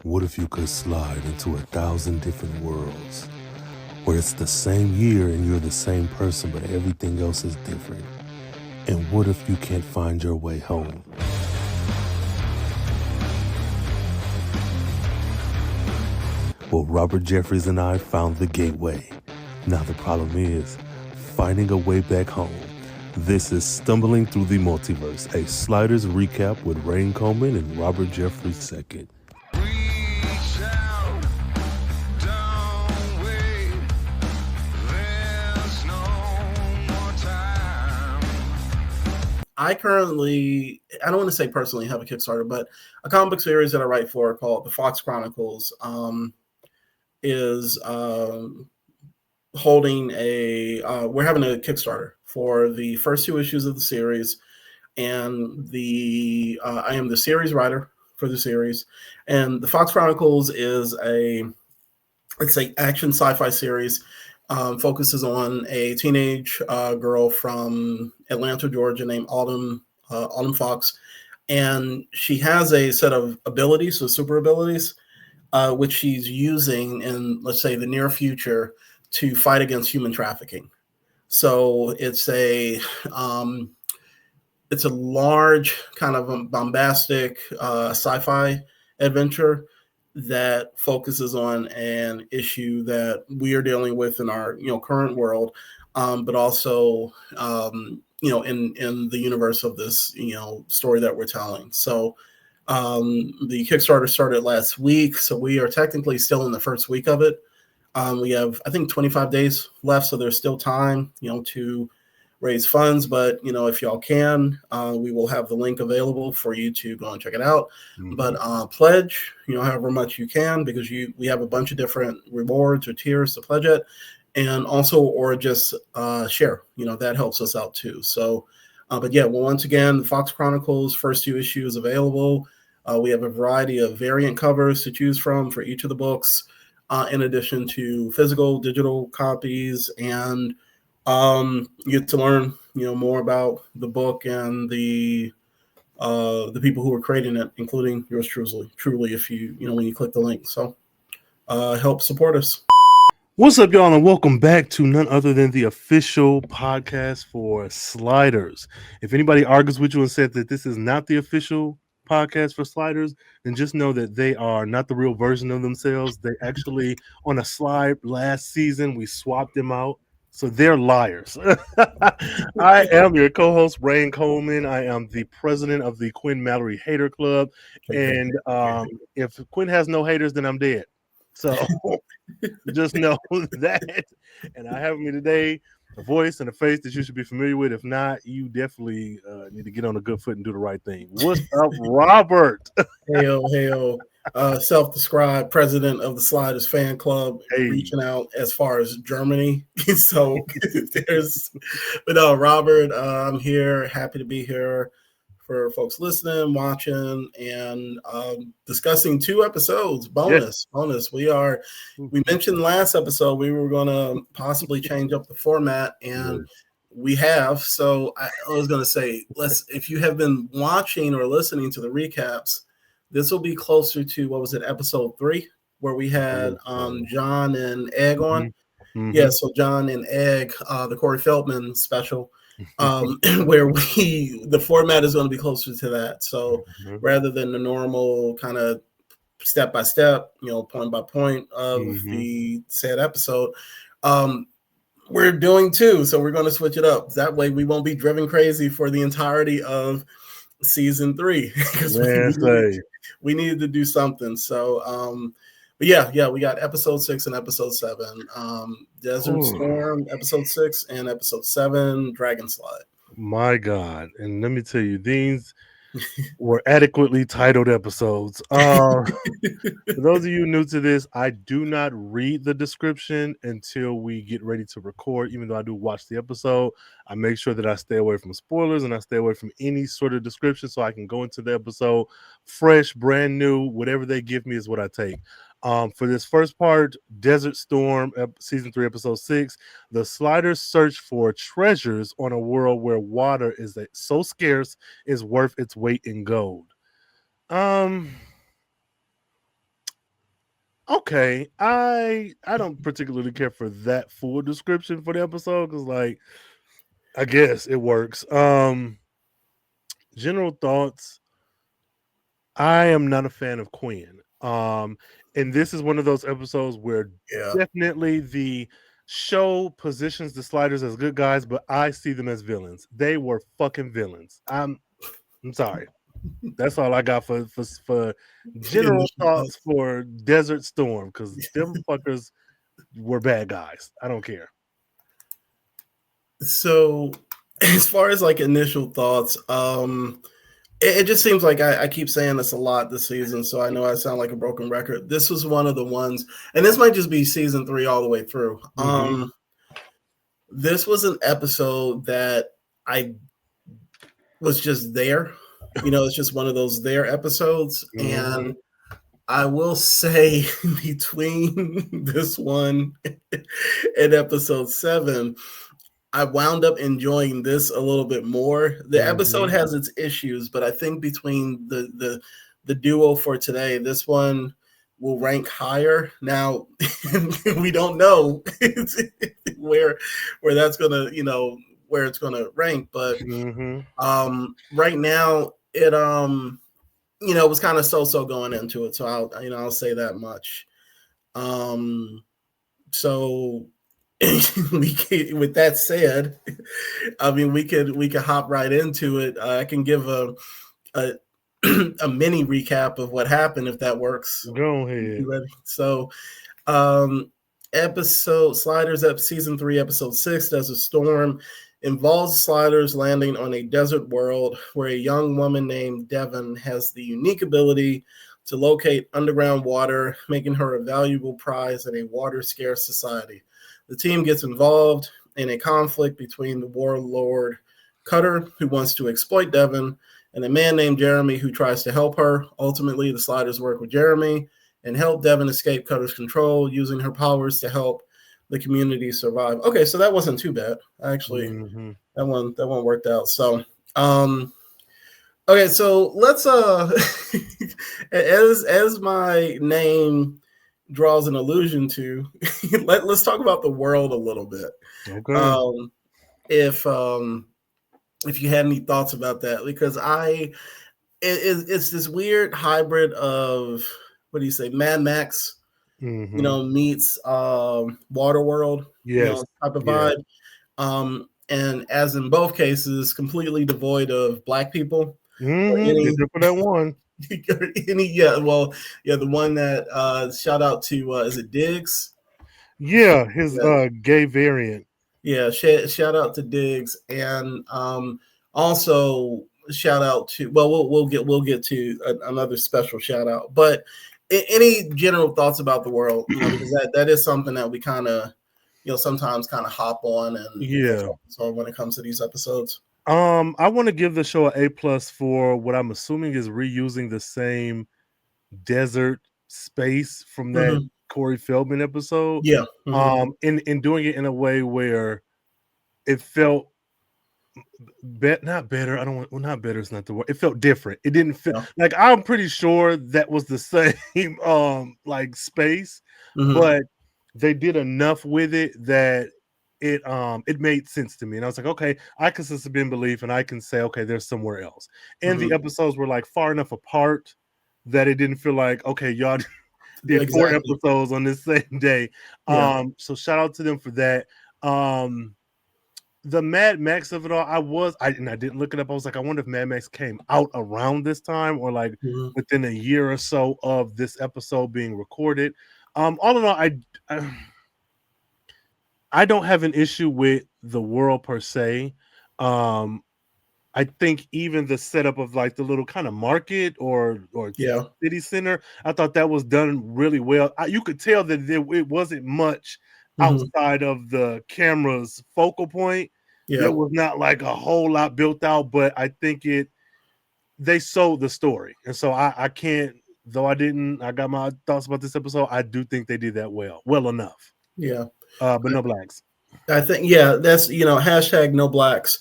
What if you could slide into 1,000 different worlds where it's the same year and you're the same person, but everything else is different? And what if you can't find your way home? Well, Robert Jeffries and I found the gateway. Now the problem is finding a way back home. This is Stumbling Through the Multiverse, a Sliders recap with Rain Coleman and Robert Jeffries II. I currently, I don't want to say personally have a Kickstarter, but a comic book series that I write for called The Fox Chronicles is holding we're having a Kickstarter for the first 2 issues of the series. And I am the series writer for the series. And The Fox Chronicles is it's an action sci-fi series. Focuses on a teenage girl from Atlanta, Georgia, named Autumn Fox, and she has a set of abilities, so super abilities, which she's using in, let's say, the near future to fight against human trafficking. So it's a large kind of bombastic sci-fi adventure that focuses on an issue that we are dealing with in our current world, but also in the universe of this story that we're telling. So the Kickstarter started last week, so we are technically still in the first week of it. We have, I think, 25 days left, so there's still time to raise funds, but if y'all can, we will have the link available for you to go and check it out. Mm-hmm. But pledge however much you can, because we have a bunch of different rewards or tiers to pledge it, and also or just share, that helps us out too. So but yeah, well, once again, the Fox Chronicles first 2 issues available. We have a variety of variant covers to choose from for each of the books, in addition to physical, digital copies, and you get to learn, more about the book and the people who are creating it, including yours truly, if you when you click the link. So help support us. What's up, y'all, and welcome back to none other than the official podcast for Sliders. If anybody argues with you and said that this is not the official podcast for Sliders, then just know that they are not the real version of themselves. They actually, on a slide last season, we swapped them out. So they're liars. I am your co-host, Rain Coleman. I am the president of the Quinn Mallory Hater Club. And if Quinn has no haters, then I'm dead. So just know that. And I have with me today a voice and a face that you should be familiar with. If not, you definitely need to get on a good foot and do the right thing. What's up, Robert? Hail. Self-described president of the Sliders fan club, reaching out as far as Germany. So Robert, I'm here, happy to be here for folks listening, watching, and discussing 2 episodes. Bonus. We mentioned last episode we were going to possibly change up the format, and we have. So I was going to say, if you have been watching or listening to the recaps, this will be closer to, what was it, episode 3, where we had John and Egg on. Mm-hmm. Yeah, so John and Egg, the Corey Feldman special, where the format is going to be closer to that. So rather than the normal kind of step by step, point by point of the said episode, we're doing 2. So we're going to switch it up. That way we won't be driven crazy for the entirety of season 3, because we needed to do something. So but yeah, we got episode 6 and episode 7, Desert Storm episode 6, and episode 7, Dragon Slide. My God. And let me tell you, these were adequately titled episodes. For those of you new to this, I do not read the description until we get ready to record. Even though I do watch the episode, I make sure that I stay away from spoilers and I stay away from any sort of description, so I can go into the episode fresh, brand new. Whatever they give me is what I take. For this first part, Desert Storm, season 3, episode 6, the Sliders search for treasures on a world where water is so scarce is worth its weight in gold. okay. I don't particularly care for that full description for the episode because, like, I guess it works. General thoughts. I am not a fan of Quinn. And this is one of those episodes where Yeah. definitely the show positions the sliders as good guys, but I see them as villains. They were fucking villains. I'm sorry. That's all I got for general thoughts for Desert Storm because them fuckers were bad guys. I don't care. So, as far as like initial thoughts, it just seems like I keep saying this a lot this season, so I know I sound like a broken record. This was one of the ones, and this might just be season 3 all the way through. This was an episode that I was just there. You know, it's just one of those there episodes. And I will say between this one and episode 7, I wound up enjoying this a little bit more. The episode has its issues, but I think between the duo for today, this one will rank higher. Now we don't know where that's gonna, where it's gonna rank, but right now it it was kind of so going into it. So I'll say that much. So with that said, I mean we could hop right into it. I can give a a mini recap of what happened if that works. Go ahead. You ready? So episode Sliders up season 3, episode 6, Desert Storm, involves sliders landing on a desert world where a young woman named Devin has the unique ability to locate underground water, making her a valuable prize in a water-scarce society. The team gets involved in a conflict between the warlord Cutter, who wants to exploit Devin, and a man named Jeremy who tries to help her. Ultimately, the sliders work with Jeremy and help Devin escape Cutter's control, using her powers to help the community survive. Okay, so that wasn't too bad. Actually, that one worked out. So, okay, so let's as my name draws an allusion to, let's talk about the world a little bit. Okay. If you had any thoughts about that, because it's this weird hybrid of, what do you say, Mad Max, meets Waterworld, type of vibe. And as in both cases, completely devoid of Black people. For that one. The one that shout out to is it Diggs? Yeah, his gay variant. Yeah, shout out to Diggs, and also shout out to we'll get to another special shout out. But any general thoughts about the world, because that is something that we kind of sometimes kind of hop on and so when it comes to these episodes. I want to give the show an A+ for what I'm assuming is reusing the same desert space from that Corey Feldman episode. Yeah. In doing it in a way where it felt not better. Not better is not the word. It felt different. It didn't feel like, I'm pretty sure that was the same like space, but they did enough with it that it made sense to me, and I was like, okay, I can suspend belief, and I can say, okay, there's somewhere else. And the episodes were like far enough apart that it didn't feel like, okay, y'all did 4 episodes on this same day. So shout out to them for that. The Mad Max of it all, I didn't look it up. I was like, I wonder if Mad Max came out around this time or like within a year or so of this episode being recorded. All in all, I don't have an issue with the world per se. I think even the setup of like the little kind of market or city center, I thought that was done really well. You could tell that it wasn't much outside of the camera's focal point. There was not like a whole lot built out, but I think they sold the story. And so I can't, though I got my thoughts about this episode. I do think they did that well enough. Yeah. But no Blacks. I think, that's, hashtag no Blacks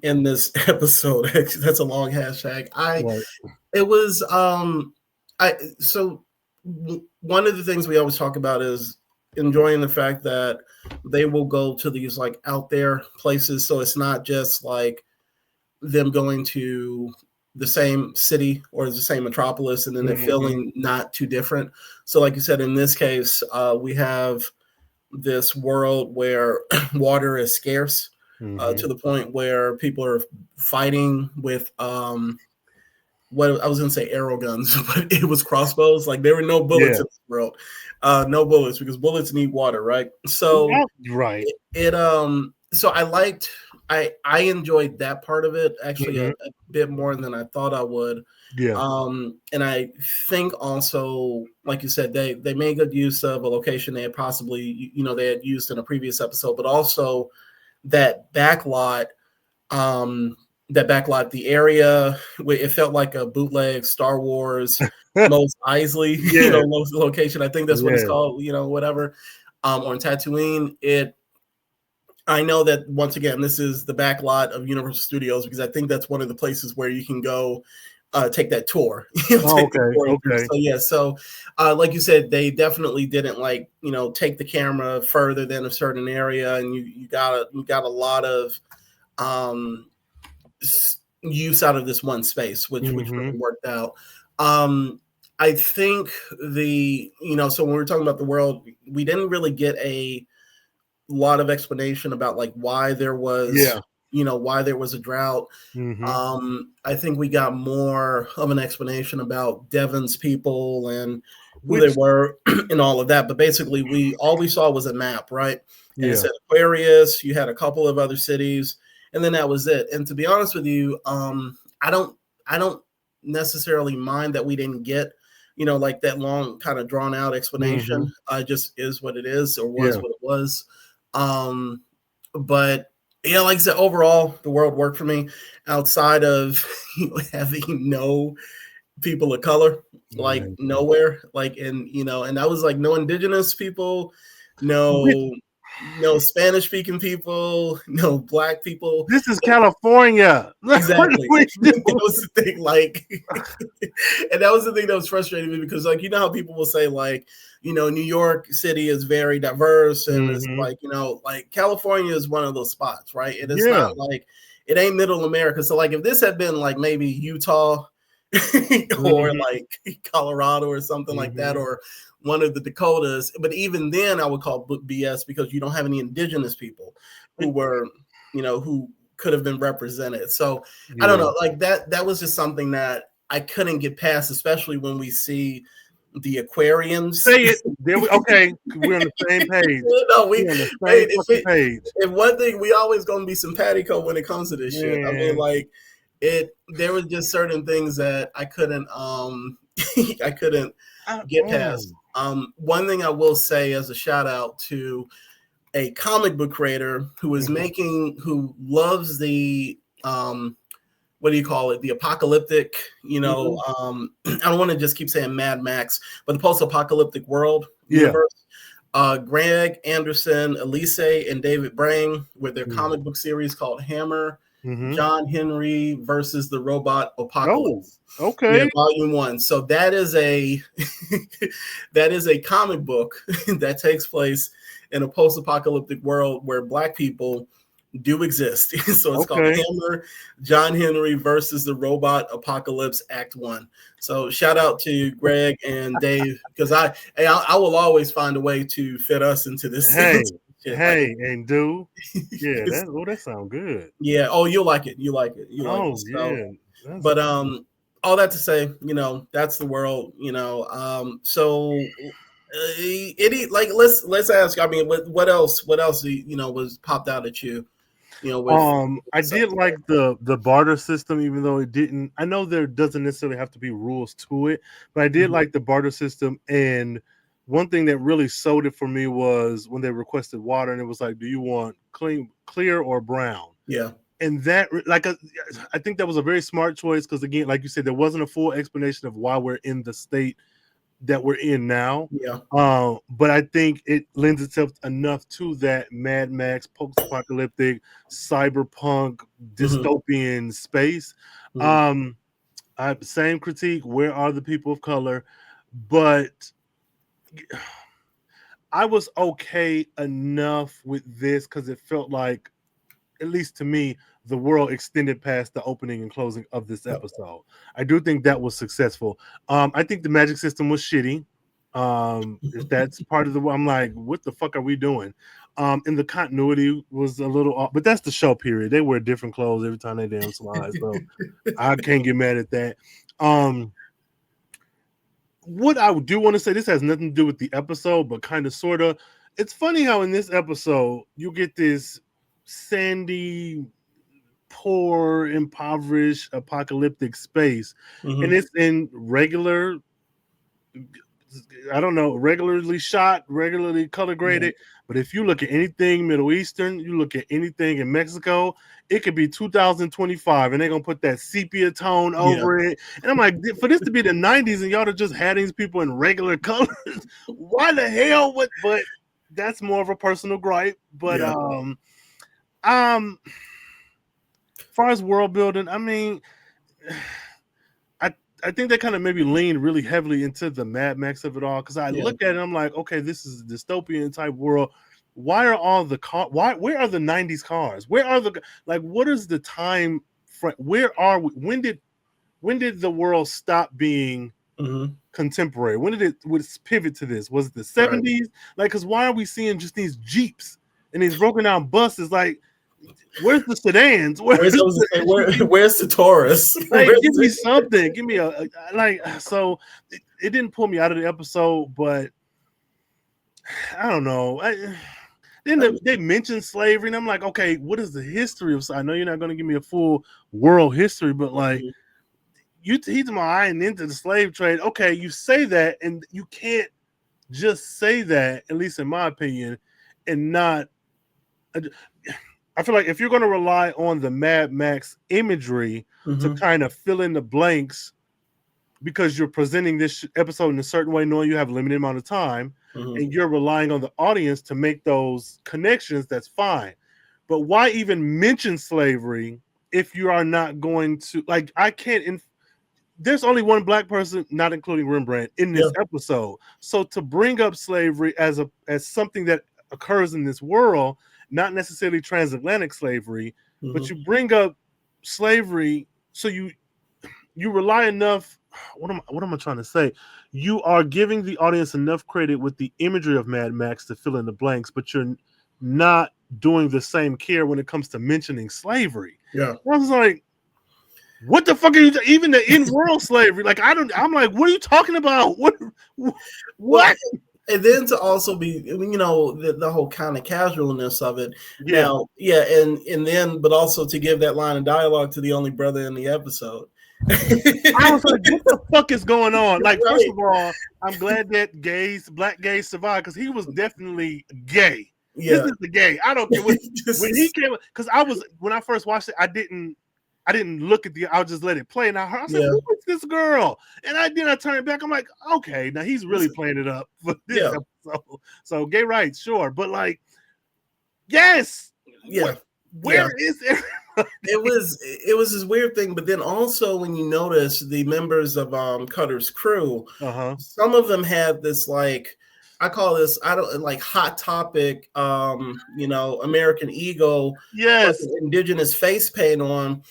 in this episode. That's a long hashtag. It was, so one of the things we always talk about is enjoying the fact that they will go to these like out there places. So it's not just like them going to the same city or the same metropolis and then they're feeling not too different. So like you said, in this case, we have this world where water is scarce to the point where people are fighting with what I was going to say arrow guns, but it was crossbows. Like there were no bullets in this world, no bullets because bullets need water, right? So right. So I enjoyed that part of it actually a bit more than I thought I would. Yeah. And I think also, like you said, they made good use of a location they had possibly, they had used in a previous episode, but also that backlot, the area where it felt like a bootleg Star Wars Mos Eisley, location. I think that's what it's called, whatever. On Tatooine, I know that once again, this is the backlot of Universal Studios because I think that's one of the places where you can go take that tour. Okay. So like you said, they definitely didn't take the camera further than a certain area, and you got a lot of use out of this one space, which really worked out. I think so when we're talking about the world, we didn't really get a lot of explanation about like why there was a drought. I think we got more of an explanation about Devin's people and who they were and all of that. But basically, all we saw was a map, right? And it said Aquarius. You had a couple of other cities, and then that was it. And to be honest with you, I don't necessarily mind that we didn't get like that long kind of drawn out explanation. Just is what it is, or was what it was. But yeah, like I said, overall, the world worked for me outside of having no people of color, like nowhere, like, and that was like no indigenous people, no Spanish speaking people, no black people. This is California. Exactly. That was the thing, like, and that was the thing that was frustrating me because, like, how people will say, like, New York City is very diverse, and it's like, like California is one of those spots, right? And it's not like it ain't Middle America. So, like, if this had been like maybe Utah or like Colorado or something like that, or one of the Dakotas, but even then, I would call BS because you don't have any indigenous people who were, who could have been represented. So I don't know, like that was just something that I couldn't get past, especially when we see the aquariums. Say it. Okay, we're on the same page. No, we're on the same page. If one thing, we always gonna be simpatico when it comes to this shit. I mean, like there was just certain things that I couldn't get past. One thing I will say as a shout out to a comic book creator who is who loves the what do you call it? The apocalyptic, I don't want to just keep saying Mad Max, but the post-apocalyptic world universe. Greg Anderson, Elise, and David Brain with their comic book series called Hammer, John Henry versus the Robot Apocalypse. Oh, okay. Yeah, volume 1. So that is a comic book that takes place in a post-apocalyptic world where Black people do exist. So it's called Hammer, John Henry versus the Robot Apocalypse Act 1. So shout out to Greg and Dave, because I will always find a way to fit us into this. And do. Yeah, that sounds good. Yeah. Oh, you'll like it. But all that to say, that's the world, so let's ask, I mean, what else was popped out at you? I did like the barter system, even though it didn't. I know there doesn't necessarily have to be rules to it, but I did like the barter system. And one thing that really sold it for me was when they requested water, and it was like, "Do you want clear or brown?" Yeah. And that, I think that was a very smart choice because, again, like you said, there wasn't a full explanation of why we're in the state that we're in now. Yeah. But I think it lends itself enough to that Mad Max, post-apocalyptic, cyberpunk, dystopian space. I have the same critique. Where are the people of color? But I was okay enough with this because it felt like, at least to me, the world extended past the opening and closing of this episode. I do think that was successful. I think the magic system was shitty. If that's part of the, I'm like, what the fuck are we doing? And the continuity was a little off, but that's the show period. They wear different clothes every time they damn slide, so I can't get mad at that. What I do want to say, this has nothing to do with the episode, but kind of sort of. It's funny how in this episode you get this sandy, poor, impoverished, apocalyptic space, and it's in regular, I don't know, regularly shot, regularly color graded. But if you look at anything Middle Eastern, you look at anything in Mexico, it could be 2025 and they're gonna put that sepia tone over it. And I'm like, for this to be the 90s and y'all to just had these people in regular colors, why the hell? What? But that's more of a personal gripe. But as far as world building, I mean, I think they kind of maybe leaned really heavily into the Mad Max of it all, because I look at it, I'm like, okay, this is a dystopian type world. Why are all the cars? Where are the 90s cars? Where are the, like, what is the time frame? Where are we? When did the world stop being contemporary? When did it pivot to this? Was it the 70s? Right. Like, because why are we seeing just these Jeeps and these broken down buses? Like, where's the sedans? Where's the Taurus? Like, give me something. Give me a like. So it didn't pull me out of the episode, but I don't know. Then they mentioned slavery, and I'm like, okay, what is the history of? I know you're not going to give me a full world history, but like, he's my eye and into the slave trade. Okay, you say that, and you can't just say that, at least in my opinion, and not. I feel like if you're going to rely on the Mad Max imagery to kind of fill in the blanks, because you're presenting this episode in a certain way, knowing you have a limited amount of time, and you're relying on the audience to make those connections, that's fine. But why even mention slavery if you are not going to, like, I can't, there's only one black person, not including Rembrandt, in this episode. So to bring up slavery as something that occurs in this world, not necessarily transatlantic slavery, but you bring up slavery, so you rely enough. What am I trying to say? You are giving the audience enough credit with the imagery of Mad Max to fill in the blanks, but you're not doing the same care when it comes to mentioning slavery. I was like, what the fuck are you? Even the in-world slavery, like, I'm like, what are you talking about? What? And then to also be, the whole kind of casualness of it. Now, and then, but also to give that line of dialogue to the only brother in the episode. I was like, what the fuck is going on? Like, first of all, I'm glad that black gays survived, because he was definitely gay. This is the gay. I don't care when he came, because when I first watched it, I didn't look at I'll just let it play. And I said, who is this girl? And I turned it back. I'm like, okay, now he's really playing it up for this episode. So gay rights, sure. But like, yes. Yeah. Where is everybody? It was this weird thing. But then also when you notice the members of Cutter's crew, some of them had this, like, I call this, hot topic, American ego, indigenous face paint on.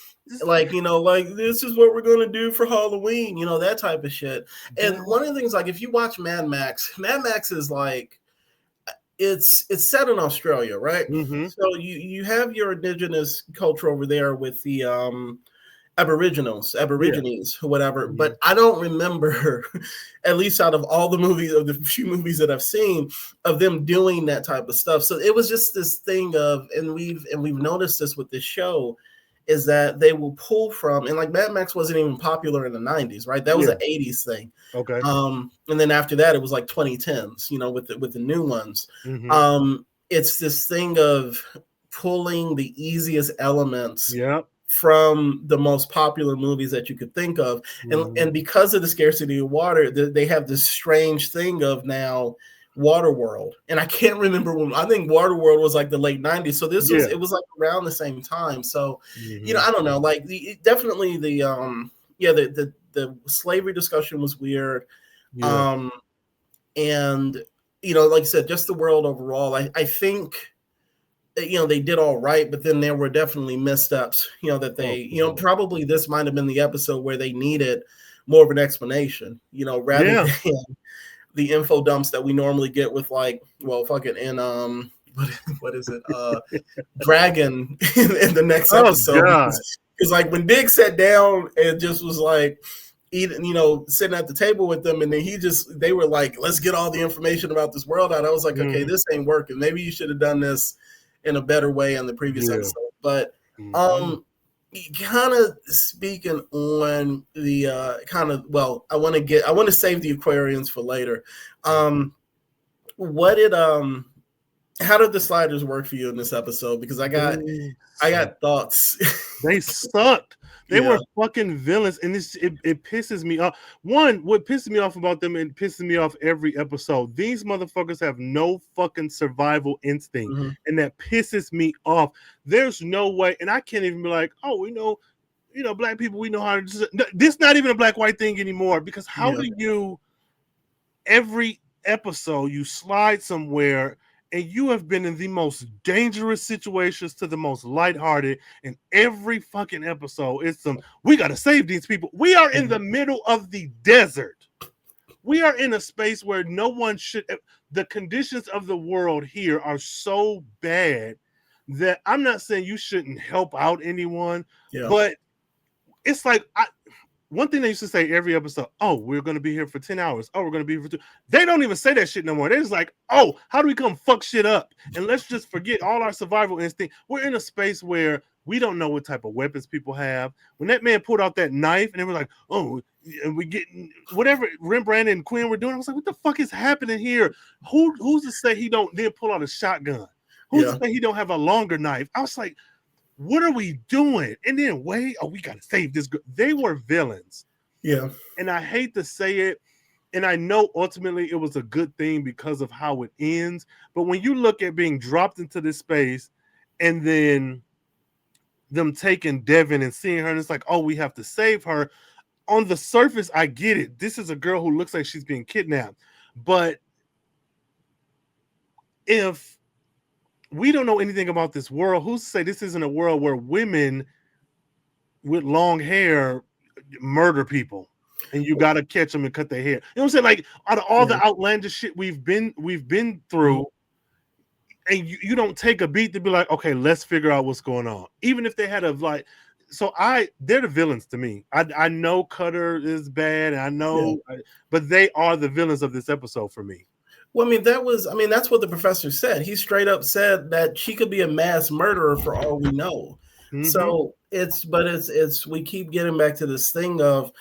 Like, this is what we're going to do for Halloween, that type of shit. And one of the things, like, if you watch Mad Max is like, it's set in Australia, right? So you have your indigenous culture over there with the Aborigines, whatever. But I don't remember, at least out of all the movies, of the few movies that I've seen, of them doing that type of stuff. So it was just this thing of, and we've noticed this with this show, is that they will pull from, and like Mad Max wasn't even popular in the 90s, right? That was an 80s thing. Okay. And then after that, it was like 2010s, with the new ones. It's this thing of pulling the easiest elements from the most popular movies that you could think of. And because of the scarcity of water, they have this strange thing of now Waterworld, and I can't remember when. I think Waterworld was like the late 90s, so this was, it was like around the same time. So I don't know, like definitely the slavery discussion was weird. And, like you said, just the world overall, I think, they did all right, but then there were definitely missteps, that they, probably this might have been the episode where they needed more of an explanation, rather than the info dumps that we normally get with in what is it? Dragon in the next episode. Because like when Big sat down and just was like eating, sitting at the table with them, and then they were like, let's get all the information about this world out. I was like, okay, this ain't working. Maybe you should have done this in a better way in the previous episode. But kind of speaking on the I want to save the Aquarians for later. How did the sliders work for you in this episode? Because I got thoughts. They sucked. They were fucking villains, and it pisses me off. One, what pisses me off about them, and pisses me off every episode, these motherfuckers have no fucking survival instinct, and that pisses me off. There's no way, and I can't even be like, oh, black people, we know how to. This not even a black-white thing anymore, because how do you, every episode, you slide somewhere, and you have been in the most dangerous situations to the most lighthearted. In every fucking episode, it's we got to save these people. We are in the middle of the desert. We are in a space where no one should. The conditions of the world here are so bad that I'm not saying you shouldn't help out anyone, but it's like, one thing they used to say every episode, we're going to be here for 10 hours. We're going to be here for 2. They don't even say that shit no more. They're just like, how do we come fuck shit up? And let's just forget all our survival instinct. We're in a space where we don't know what type of weapons people have. When that man pulled out that knife and they were like, and we get whatever Rembrandt and Quinn were doing, I was like, what the fuck is happening here? Who's to say he don't then pull out a shotgun? Who's to say he don't have a longer knife? I was like, what are we doing? And then we got to save this girl. They were villains. Yeah. And I hate to say it, and I know ultimately it was a good thing because of how it ends. But when you look at being dropped into this space and then them taking Devin and seeing her, and it's like, we have to save her. On the surface, I get it. This is a girl who looks like she's being kidnapped. But if we don't know anything about this world, who's to say this isn't a world where women with long hair murder people and you got to catch them and cut their hair? You know what I'm saying? Like, out of all the outlandish shit we've been through, and you don't take a beat to be like, okay, let's figure out what's going on. Even if they had they're the villains to me. I know Cutter is bad, and I know, but they are the villains of this episode for me. Well, that's what the professor said. He straight up said that she could be a mass murderer for all we know. So we keep getting back to this thing of,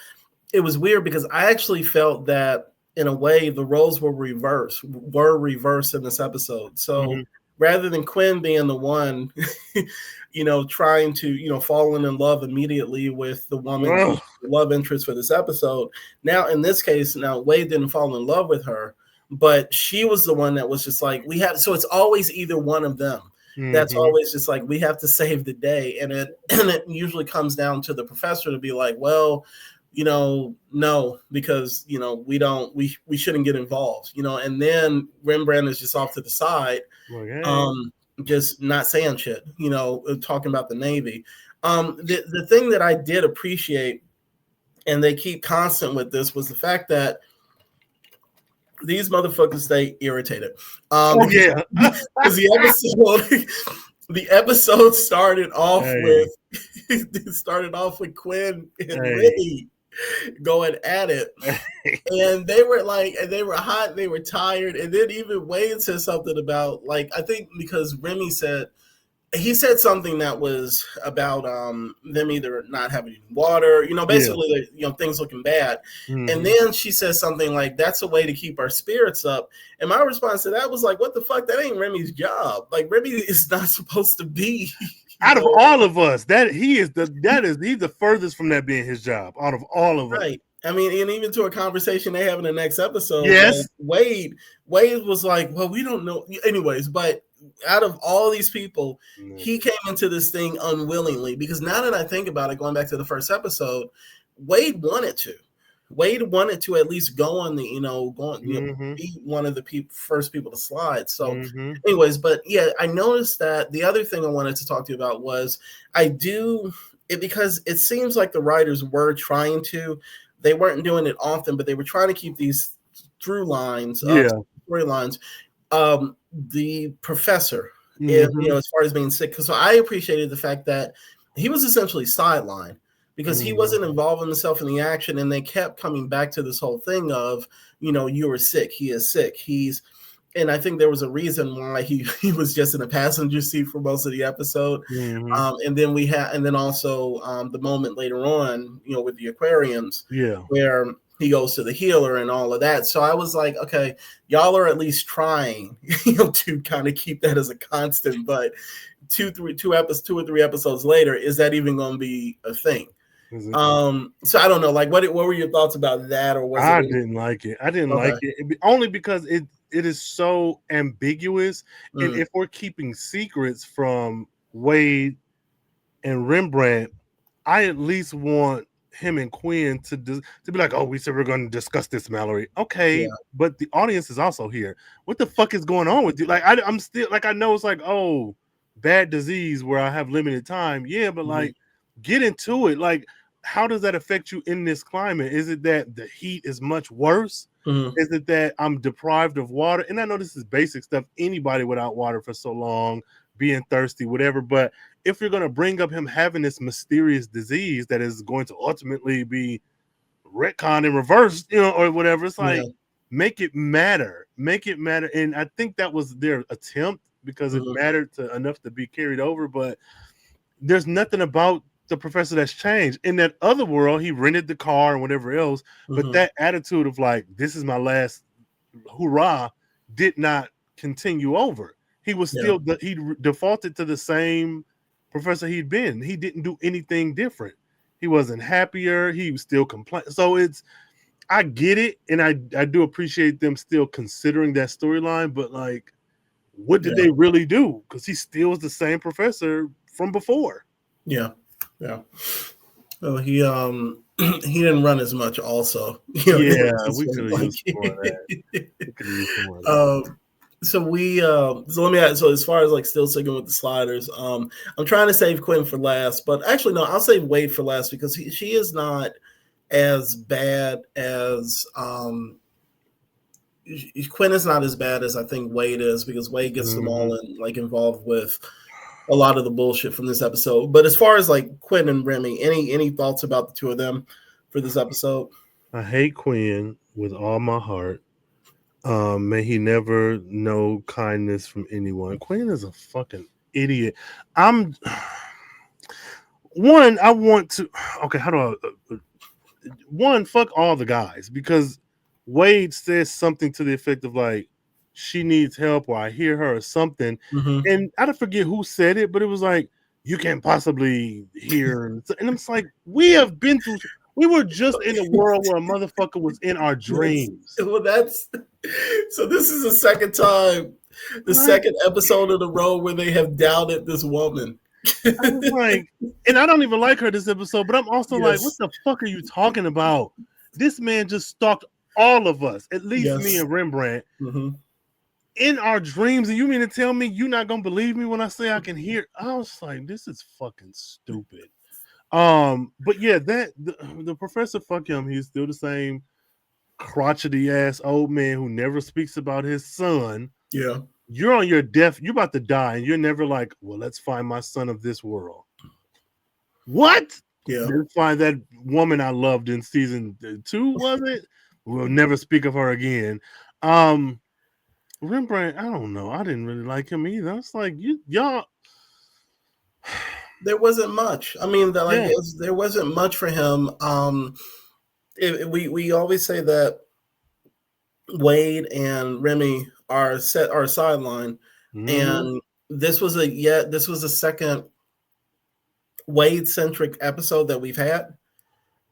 it was weird because I actually felt that in a way the roles were reversed in this episode. So rather than Quinn being the one, trying to, falling in love immediately with the woman, love interest for this episode. Now, in this case, Wade didn't fall in love with her, but she was the one that was just like, so it's always either one of them. That's always just like, we have to save the day. And it usually comes down to the professor to be like, well, no, because, we shouldn't get involved, and then Rembrandt is just off to the side, just not saying shit, talking about the Navy. The thing that I did appreciate, and they keep constant with this, was the fact that these motherfuckers stay irritated. Because the episode started off with Quinn and Remy going at it, and they were hot, they were tired, and then even Wade said something about, like, I think because Remy said something that was about them either not having water, basically things looking bad. And then she says something like, that's a way to keep our spirits up. And my response to that was like, what the fuck? That ain't Remy's job. Like, Remy is not supposed to be out of all of us. He's the furthest from that being his job out of all of us. Right. I mean, and even to a conversation they have in the next episode, yes, Wade was like, well, we don't know. Anyways, but out of all these people, he came into this thing unwillingly, because now that I think about it, going back to the first episode, Wade wanted to. Wade wanted to at least go on the, be one of the first people to slide. So, anyways, but yeah, I noticed that the other thing I wanted to talk to you about was because it seems like the writers were trying to, they weren't doing it often, but they were trying to keep these through lines, storylines. The professor, as far as being sick, because I appreciated the fact that he was essentially sidelined because he wasn't involving himself in the action, and they kept coming back to this whole thing of, you were sick, he is sick, and I think there was a reason why he was just in a passenger seat for most of the episode. And then also the moment later on, with the aquariums, where he goes to the healer and all of that. So I was like, okay, y'all are at least trying, to kind of keep that as a constant. But 2 or 3 episodes later, is that even going to be a thing? So I don't know. Like, what were your thoughts about that? Or I didn't like it. I didn't like it only because it is so ambiguous. And if we're keeping secrets from Wade and Rembrandt, I at least want him and Quinn to be like, oh, we said we're going to discuss this, Mallory. Okay, but the audience is also here. What the fuck is going on with you? Like, I'm still, like, I know it's like, oh, bad disease where I have limited time. Yeah, but like, get into it. Like, how does that affect you in this climate? Is it that the heat is much worse? Is it that I'm deprived of water? And I know this is basic stuff. Anybody without water for so long, being thirsty, whatever. But if you're going to bring up him having this mysterious disease that is going to ultimately be retconned and reversed, or whatever, it's like, make it matter. Make it matter. And I think that was their attempt because it mattered enough to be carried over. But there's nothing about the professor that's changed. In that other world, he rented the car and whatever else, but that attitude of like, this is my last hurrah did not continue over. He was still he defaulted to the same professor he'd been. He didn't do anything different. He wasn't happier. He was still complaining. So I get it, and I do appreciate them still considering that storyline, but like, what did they really do? Because he still was the same professor from before. Yeah. Well, he didn't run as much also. We could have used more of that. So let me add, so as far as like still sticking with the sliders, I'm trying to save Quinn for last, but actually no, I'll save Wade for last because she is not as bad as Quinn is not as bad as I think Wade is, because Wade gets them all involved with a lot of the bullshit from this episode. But as far as like Quinn and Remy, any thoughts about the two of them for this episode? I hate Quinn with all my heart. May he never know kindness from anyone. Quinn is a fucking idiot. How do I fuck all the guys, because Wade says something to the effect of like, she needs help, or I hear her, or something. And I don't forget who said it, but it was like, you can't possibly hear. And I'm just like, we were just in a world where a motherfucker was in our dreams. Well, so this is the second time, second episode in a row where they have doubted this woman. I was like, and I don't even like her this episode, but I'm also like, what the fuck are you talking about? This man just stalked all of us, at least me and Rembrandt, in our dreams, and you mean to tell me you're not gonna believe me when I say I can hear? I was like, this is fucking stupid. But yeah, the professor, fuck him. He's still the same crotchety ass old man who never speaks about his son. Yeah, you're on your death. You're about to die, and you're never like, well, let's find my son of this world. What? Yeah, let's find that woman I loved in season 2. Was it? We'll never speak of her again. Rembrandt, I don't know. I didn't really like him either. I was like, y'all. There wasn't much. I mean, there wasn't much for him. We always say that Wade and Remy are sideline, and this was a second Wade centric episode that we've had.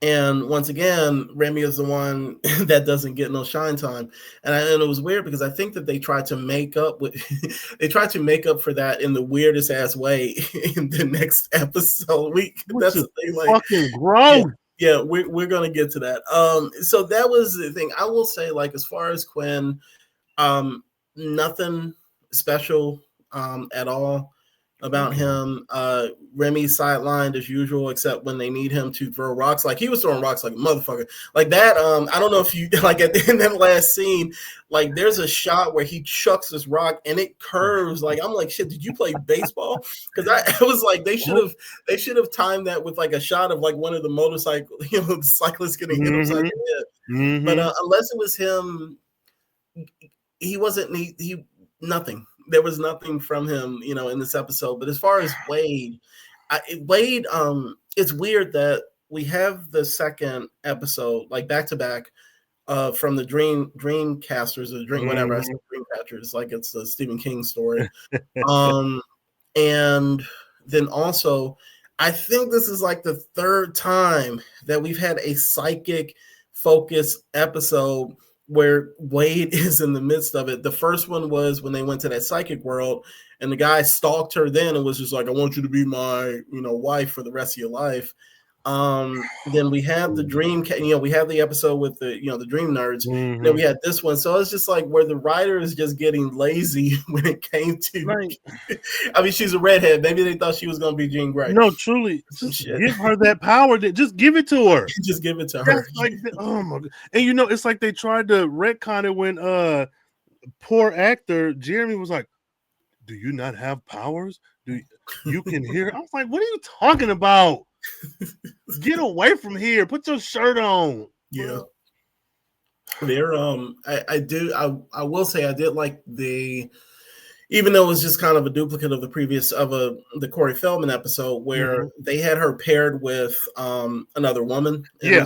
And once again, Remy is the one that doesn't get no shine time. And it was weird because I think that they tried to make up for that in the weirdest ass way in the next episode week. That's the thing, like, fucking gross. Yeah, we're gonna get to that. So that was the thing. I will say, like, as far as Quinn, nothing special at all about him. Remy sidelined as usual, except when they need him to throw rocks. Like, he was throwing rocks like a motherfucker. Like that. I don't know if you like at the end of that last scene, like there's a shot where he chucks this rock and it curves. Like, I'm like, shit, did you play baseball? Because I was like, they should have timed that with like a shot of like one of the motorcycle, the cyclists getting hit upside the head. But unless it was him, he wasn't he nothing. There was nothing from him, in this episode. But as far as Wade, it's weird that we have the second episode like back to back from the Dreamcasters or whatever. I said Dreamcatchers, like it's the Stephen King story. And then also, I think this is like the third time that we've had a psychic focus episode where Wade is in the midst of it. The first one was when they went to that psychic world and the guy stalked her then and was just like, I want you to be my, wife for the rest of your life. Then we have the dream, we have the episode with the, the dream nerds. And then we had this one. So it's just like where the writer is just getting lazy when it came to, right. I mean, she's a redhead. Maybe they thought she was going to be Jean Grey. No, truly, just give her that power. Just give it to her. Just give it to her. Like, oh my God. And it's like they tried to retcon it when poor actor Jeremy was like, do you not have powers? You can hear? I was like, what are you talking about? Get away from here. Put your shirt on. Yeah. There, I will say I did like even though it was just kind of a duplicate of the previous the Corey Feldman episode where they had her paired with another woman. Yeah.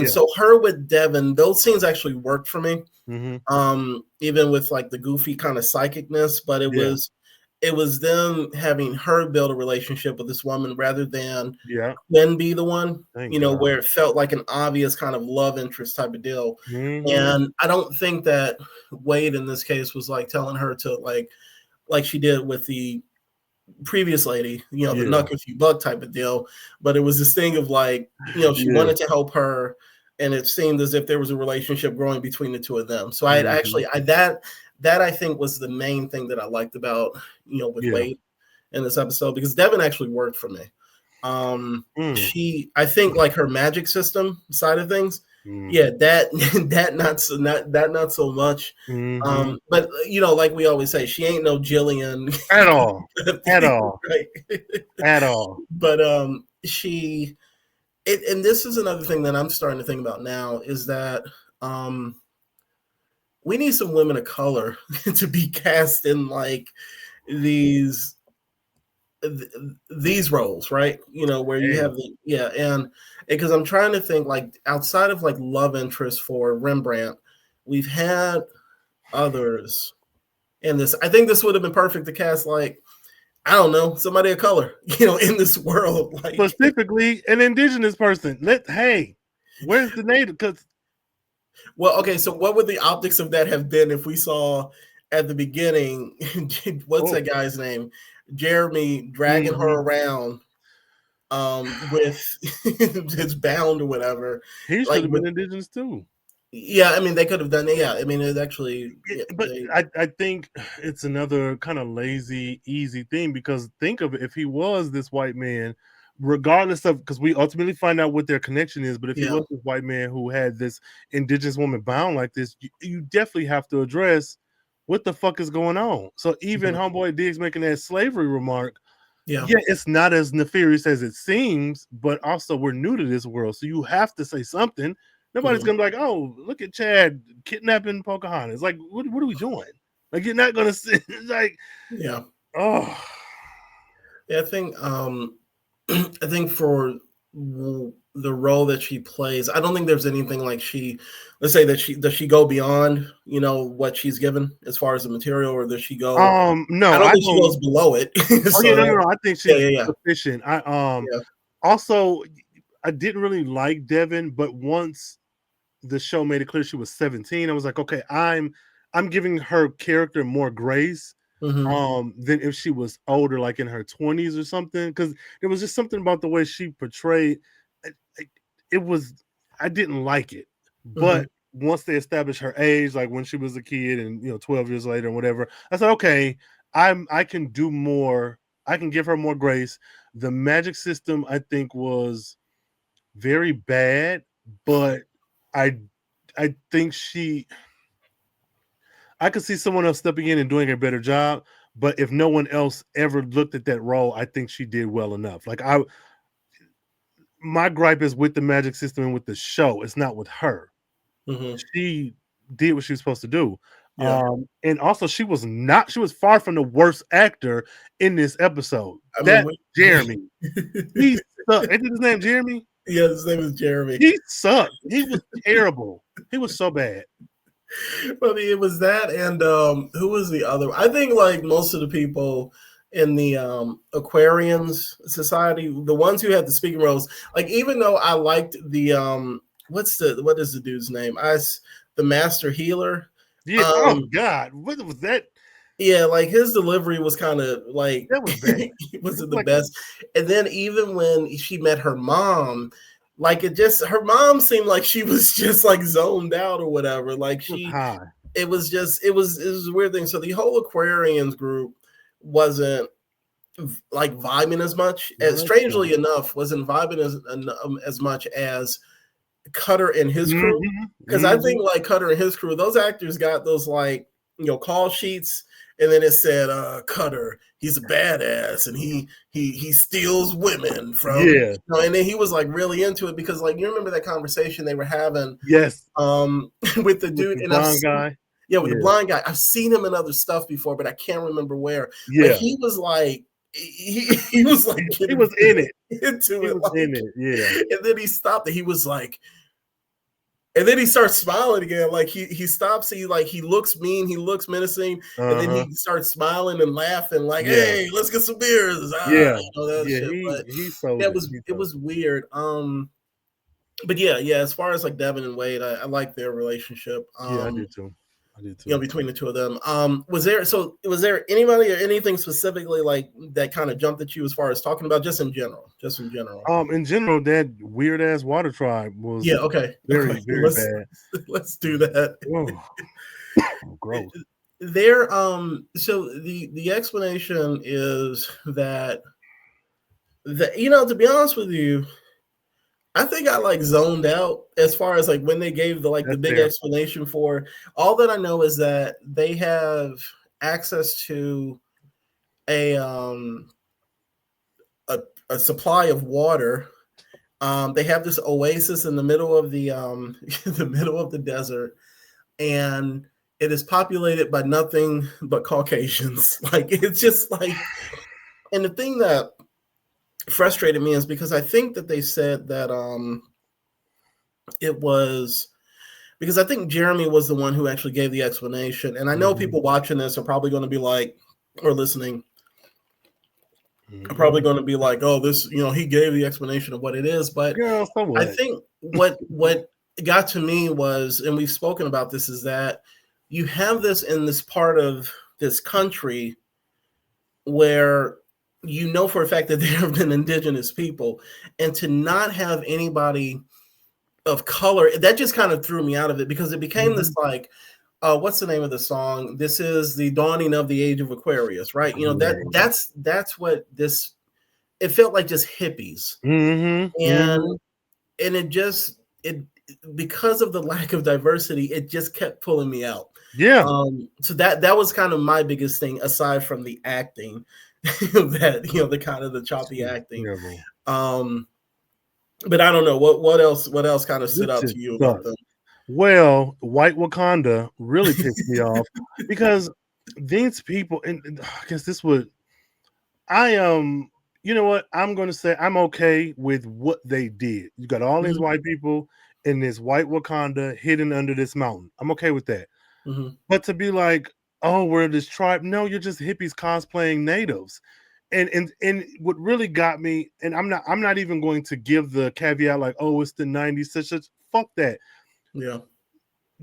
So her with Devin, those scenes actually worked for me. Even with like the goofy kind of psychicness, but it was them having her build a relationship with this woman rather than Quinn be the one, where it felt like an obvious kind of love interest type of deal. And I don't think that Wade in this case was like telling her to like she did with the previous lady, the knuck if you buck type of deal. But it was this thing of like, she wanted to help her. And it seemed as if there was a relationship growing between the two of them. So that I think was the main thing that I liked about, with Wade in this episode, because Devin actually worked for me. I think like her magic system side of things, that not so much. But like we always say, she ain't no Jillian at all, right? At all. But and this is another thing that I'm starting to think about now is that we need some women of color to be cast in like these roles, right? Where you have and because I'm trying to think like outside of like love interest for Rembrandt, we've had others in this. I think this would have been perfect to cast like, I don't know, somebody of color, in this world, like specifically an indigenous person. Where's the native? Because well, okay, so what would the optics of that have been if we saw at the beginning, what's that guy's name? Jeremy dragging her around with his bound or whatever. He should have been indigenous too. Yeah, I mean, they could have done it. Yeah, I mean, it actually. But I think it's another kind of lazy, easy thing because think of it, if he was this white man, regardless of, because we ultimately find out what their connection is, but if he was this white man who had this indigenous woman bound like this, you definitely have to address what the fuck is going on. So even Homeboy Diggs making that slavery remark, it's not as nefarious as it seems, but also we're new to this world, so you have to say something. Nobody's gonna be like, oh, look at Chad kidnapping Pocahontas. Like, what are we doing? Like, you're not gonna sit like, I think I think for the role that she plays, I don't think there's anything like let's say that does she go beyond, what she's given as far as the material, or does she go? No, I don't think she goes below it. No. I think she's sufficient. Also, I didn't really like Devin, but once the show made it clear she was 17, I was like, okay, I'm giving her character more grace than if she was older, like in her 20s or something, because there was just something about the way she portrayed. I didn't like it. Mm-hmm. But once they established her age, like when she was a kid and 12 years later and whatever, I said, okay, I can do more. I can give her more grace. The magic system, I think, was very bad, but I think I could see someone else stepping in and doing a better job. But if no one else ever looked at that role, I think she did well enough. Like my gripe is with the magic system and with the show. It's not with her. Mm-hmm. She did what she was supposed to do. Yeah. And also she was far from the worst actor in this episode. I That mean, Jeremy, he sucked. Isn't his name Jeremy? Yeah, his name is Jeremy. He sucked. He was terrible. He was so bad. I mean, it was that, and who was the other? I think like most of the people in the Aquarians Society, the ones who had the speaking roles, like even though I liked the what is the dude's name? The Master Healer. Yeah. Oh God, what was that? Yeah, like his delivery was kind of like that was bad. It wasn't the best. And then even when she met her mom, like her mom seemed like she was just like zoned out or whatever. Like it was a weird thing. So the whole Aquarians group wasn't like vibing as much. As strangely enough, wasn't vibing as much as Cutter and his crew. Because I think like Cutter and his crew, those actors got those like call sheets. And then it said, Cutter, he's a badass, and he steals women from and then he was like really into it because like you remember that conversation they were having with the dude and blind guy. Yeah, with the blind guy. I've seen him in other stuff before, but I can't remember where. Yeah. But he was like he was like he was in it. Into he it. Was like, in it, yeah. And then he stopped it. He was like, and then he starts smiling again. Like he stops. He looks mean. He looks menacing. And then he starts smiling and laughing. Like, hey, let's get some beers. It was weird. But yeah. As far as like Devin and Wade, I like their relationship. I do too. Between the two of them. Was there anybody or anything specifically like that kind of jumped at you as far as talking about just in general? In general, that weird ass water tribe was very bad. Let's do that. Gross. There so the explanation is that to be honest with you, I think I like zoned out as far as like when they gave the big explanation for. All that I know is that they have access to a supply of water. They have this oasis in the middle of the desert, and it is populated by nothing but Caucasians. Like it's just like, and the thing that frustrated me is because I think that they said that it was because I think Jeremy was the one who actually gave the explanation. And I know people watching this are probably going to be like, or listening, are probably going to be like, oh, this, he gave the explanation of what it is. But I think what got to me was, and we've spoken about this, is that you have this in this part of this country where for a fact that there have been indigenous people, and to not have anybody of color, that just kind of threw me out of it because it became this like, what's the name of the song? This is the dawning of the age of Aquarius, right? That's what this. It felt like just hippies, and it because of the lack of diversity, it just kept pulling me out. Yeah. So that was kind of my biggest thing, aside from the acting. That the kind of the choppy acting. But I don't know what else kind of stood out to you about them. Well, White Wakanda really pissed me off because these people, and I guess this would you know what, I'm going to say I'm okay with what they did. You got all these white people in this white Wakanda hidden under this mountain. I'm okay with that. But to be like, oh, we're this tribe. No, you're just hippies cosplaying natives. And what really got me, and I'm not even going to give the caveat like, oh, it's the 90s, such fuck that. Yeah.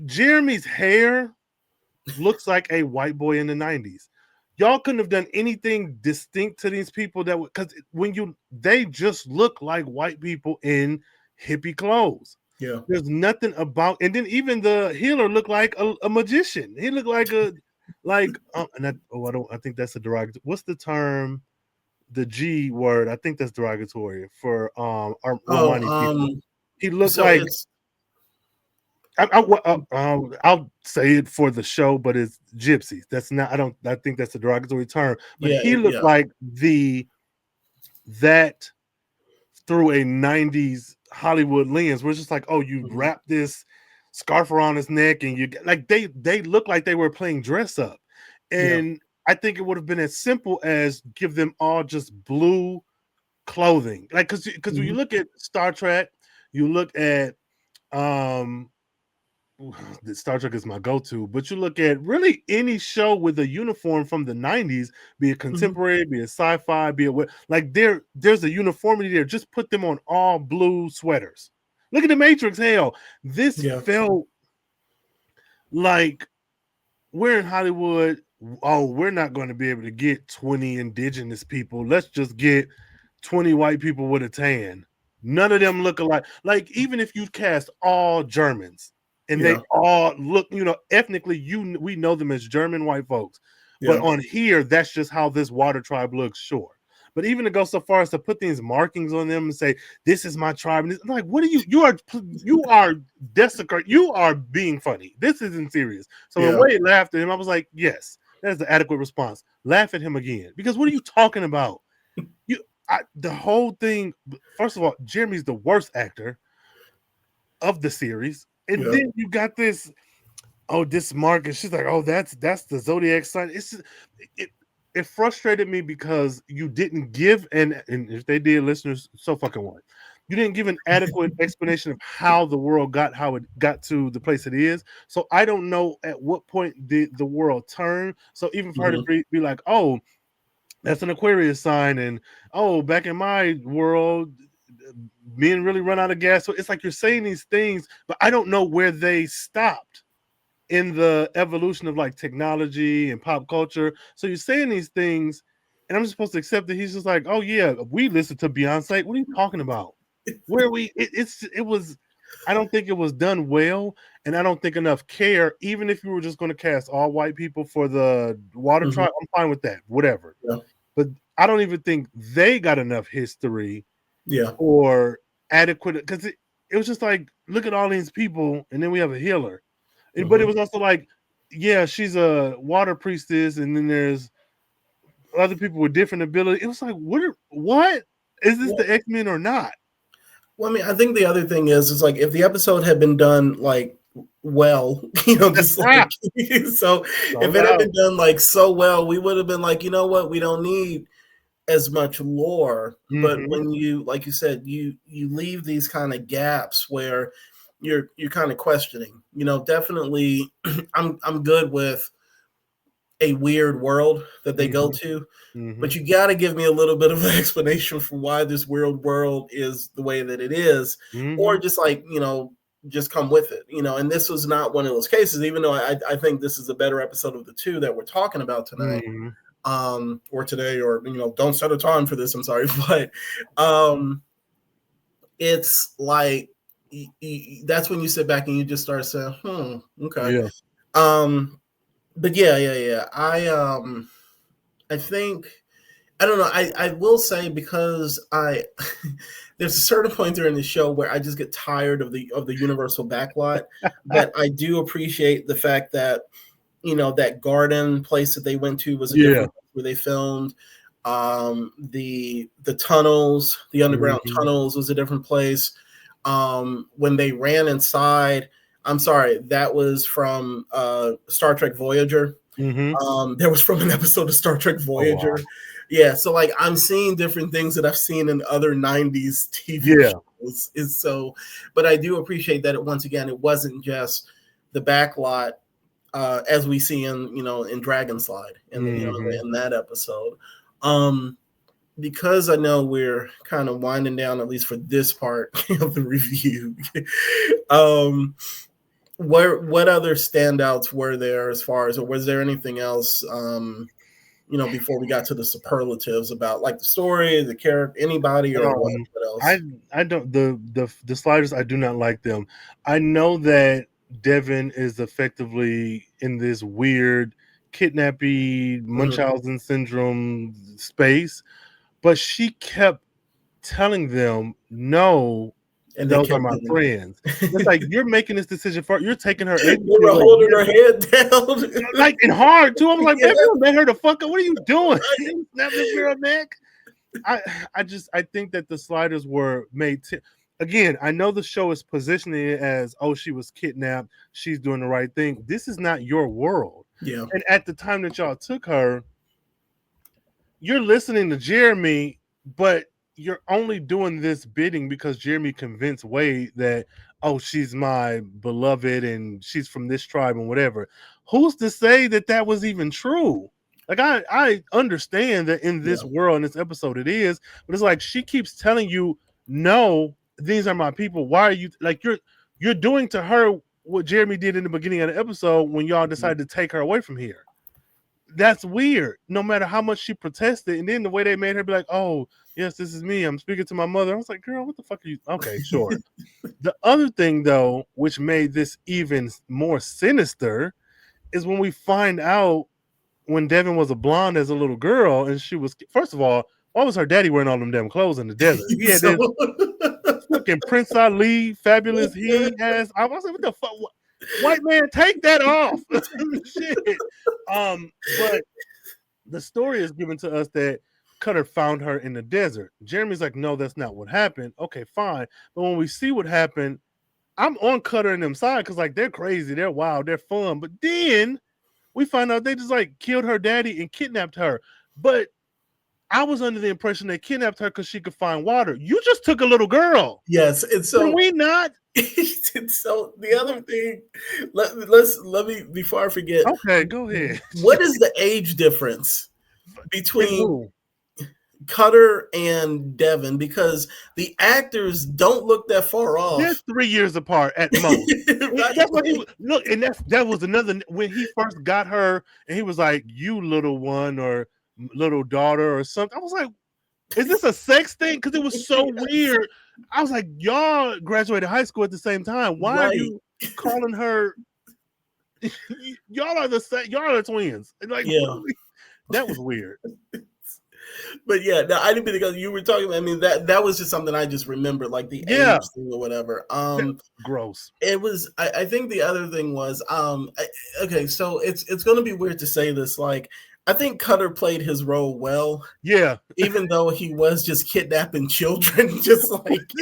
Jeremy's hair looks like a white boy in the 90s. Y'all couldn't have done anything distinct to these people because they just look like white people in hippie clothes. Yeah. There's nothing about, and then even the healer looked like a magician. He looked like I think that's a derogatory. What's the term? The G word. I think that's derogatory for our Romani people. He looked so like it's I'll say it for the show, but it's gypsies. That's not. I think that's a derogatory term. But he looked like that through a '90s Hollywood lens. We're just like, oh, you wrap this scarf around his neck, and you like they look like they were playing dress up, and I think it would have been as simple as give them all just blue clothing, like because when you look at Star Trek, you look at Star Trek is my go-to, but you look at really any show with a uniform from the 90s, be it contemporary, be it sci-fi, be it what, like there's a uniformity there. Just put them on all blue sweaters. Look at the Matrix. Hell, this felt like we're in Hollywood. Oh, we're not going to be able to get 20 indigenous people. Let's just get 20 white people with a tan. None of them look alike. Like, even if you cast all Germans and they all look, ethnically, we know them as German white folks. But on here, that's just how this water tribe looks, sure. But even to go so far as to put these markings on them and say, this is my tribe. And I'm like, what are you are desecrating. You are being funny. This isn't serious. So the way he laughed at him, I was like, yes, that's the adequate response. Laugh at him again. Because what are you talking about? The whole thing, first of all, Jeremy's the worst actor of the series. And then you got this, this mark, and she's like, oh, that's the zodiac sign. It's just, it frustrated me because you didn't give, and if they did, listeners, so fucking what? You didn't give an adequate explanation of how the world how it got to the place it is. So I don't know at what point did the world turn. So even for her to be like, oh, that's an Aquarius sign, and back in my world, men really run out of gas. So it's like you're saying these things, but I don't know where they stopped in the evolution of like technology and pop culture. So you're saying these things, and I'm just supposed to accept that he's just like, oh yeah, we listen to Beyonce. What are you talking about? Where it was. I don't think it was done well, and I don't think enough care. Even if you were just going to cast all white people for the water tribe, I'm fine with that. Whatever. Yeah. But I don't even think they got enough history, or adequate, because it was just like, look at all these people, and then we have a healer. But it was also like, she's a water priestess, and then there's other people with different abilities. It was like, what is this the X-Men or not? Well, I mean, I think the other thing is like, if the episode had been done like well, just like so if it had been done like so well, we would have been like, you know what, we don't need as much lore. But when you, like you said, you leave these kind of gaps where you're kind of questioning, definitely I'm good with a weird world that they go to, but you got to give me a little bit of an explanation for why this weird world is the way that it is, or just like, just come with it, and this was not one of those cases, even though I think this is a better episode of the two that we're talking about tonight, or today, or, don't set a time for this, I'm sorry, but it's like, that's when you sit back and you just start saying, okay. But yeah. I think, I don't know. I will say, because there's a certain point during the show where I just get tired of the universal backlot, but I do appreciate the fact that, that garden place that they went to was a different place where they filmed. The tunnels, the underground tunnels was a different place. When they ran inside, I'm sorry, that was from Star Trek Voyager. There was from an episode of Star Trek Voyager. Oh, wow. Yeah, so like, I'm seeing different things that I've seen in other 90s TV shows. But I do appreciate that once again, it wasn't just the backlot as we see in Dragon Slide in that episode. Because I know we're kind of winding down, at least for this part of the review. What other standouts were there, as far as, or was there anything else before we got to the superlatives about like the story, the character, anybody, or what else? I don't the sliders. I do not like them. I know that Devin is effectively in this weird kidnappy Munchausen syndrome space, but she kept telling them no. And Those are my friends. It's like you're making this decision for you're taking her. They were holding her head down, like and hard too. I was like, baby, you let her the fuck up. What are you doing? Snap this girl neck. I think that the sliders were made. Again, I know the show is positioning it as, oh, she was kidnapped. She's doing the right thing. This is not your world. Yeah. And at the time that y'all took her, you're listening to Jeremy, but you're only doing this bidding because Jeremy convinced Wade that, oh, she's my beloved and she's from this tribe and whatever. Who's to say that that was even true? Like, I understand that in this world, in this episode, it is, but it's like she keeps telling you, no, these are my people. Why are you like you're doing to her what Jeremy did in the beginning of the episode when y'all decided to take her away from here? That's weird. No matter how much she protested, and then the way they made her be like, oh, yes, this is me. I'm speaking to my mother. I was like, girl, what the fuck are you? Okay, sure. The other thing, though, which made this even more sinister, is when we find out when Devin was a blonde as a little girl, and she was, first of all, why was her daddy wearing all them damn clothes in the desert? He had this fucking Prince Ali, fabulous he ass. I was like, what the fuck? White man, take that off. Shit. But the story is given to us that Cutter found her in the desert. Jeremy's like, no, that's not what happened. Okay, fine. But when we see what happened, I'm on Cutter and them side because like they're crazy, they're wild, they're fun. But then we find out they just like killed her daddy and kidnapped her. But I was under the impression they kidnapped her because she could find water. You just took a little girl. Yes, and so can we not? And so the other thing, let me before I forget. Okay, go ahead. What is the age difference between Cutter and Devin? Because the actors don't look that far off. They're 3 years apart at most. That's what he look, and that was another when he first got her, and he was like, "You little one" or "little daughter" or something. I was like, "Is this a sex thing?" Because it was so weird. I was like, "Y'all graduated high school at the same time. Why are you calling her? Y'all are the same. Y'all are twins." And like, that was weird. But yeah, no, I didn't mean to go. You were talking about. I mean, that was just something I just remembered, like the age thing or whatever. Gross. It was. I think the other thing was. Okay, so it's going to be weird to say this. Like, I think Cutter played his role well. Yeah, even though he was just kidnapping children, just like.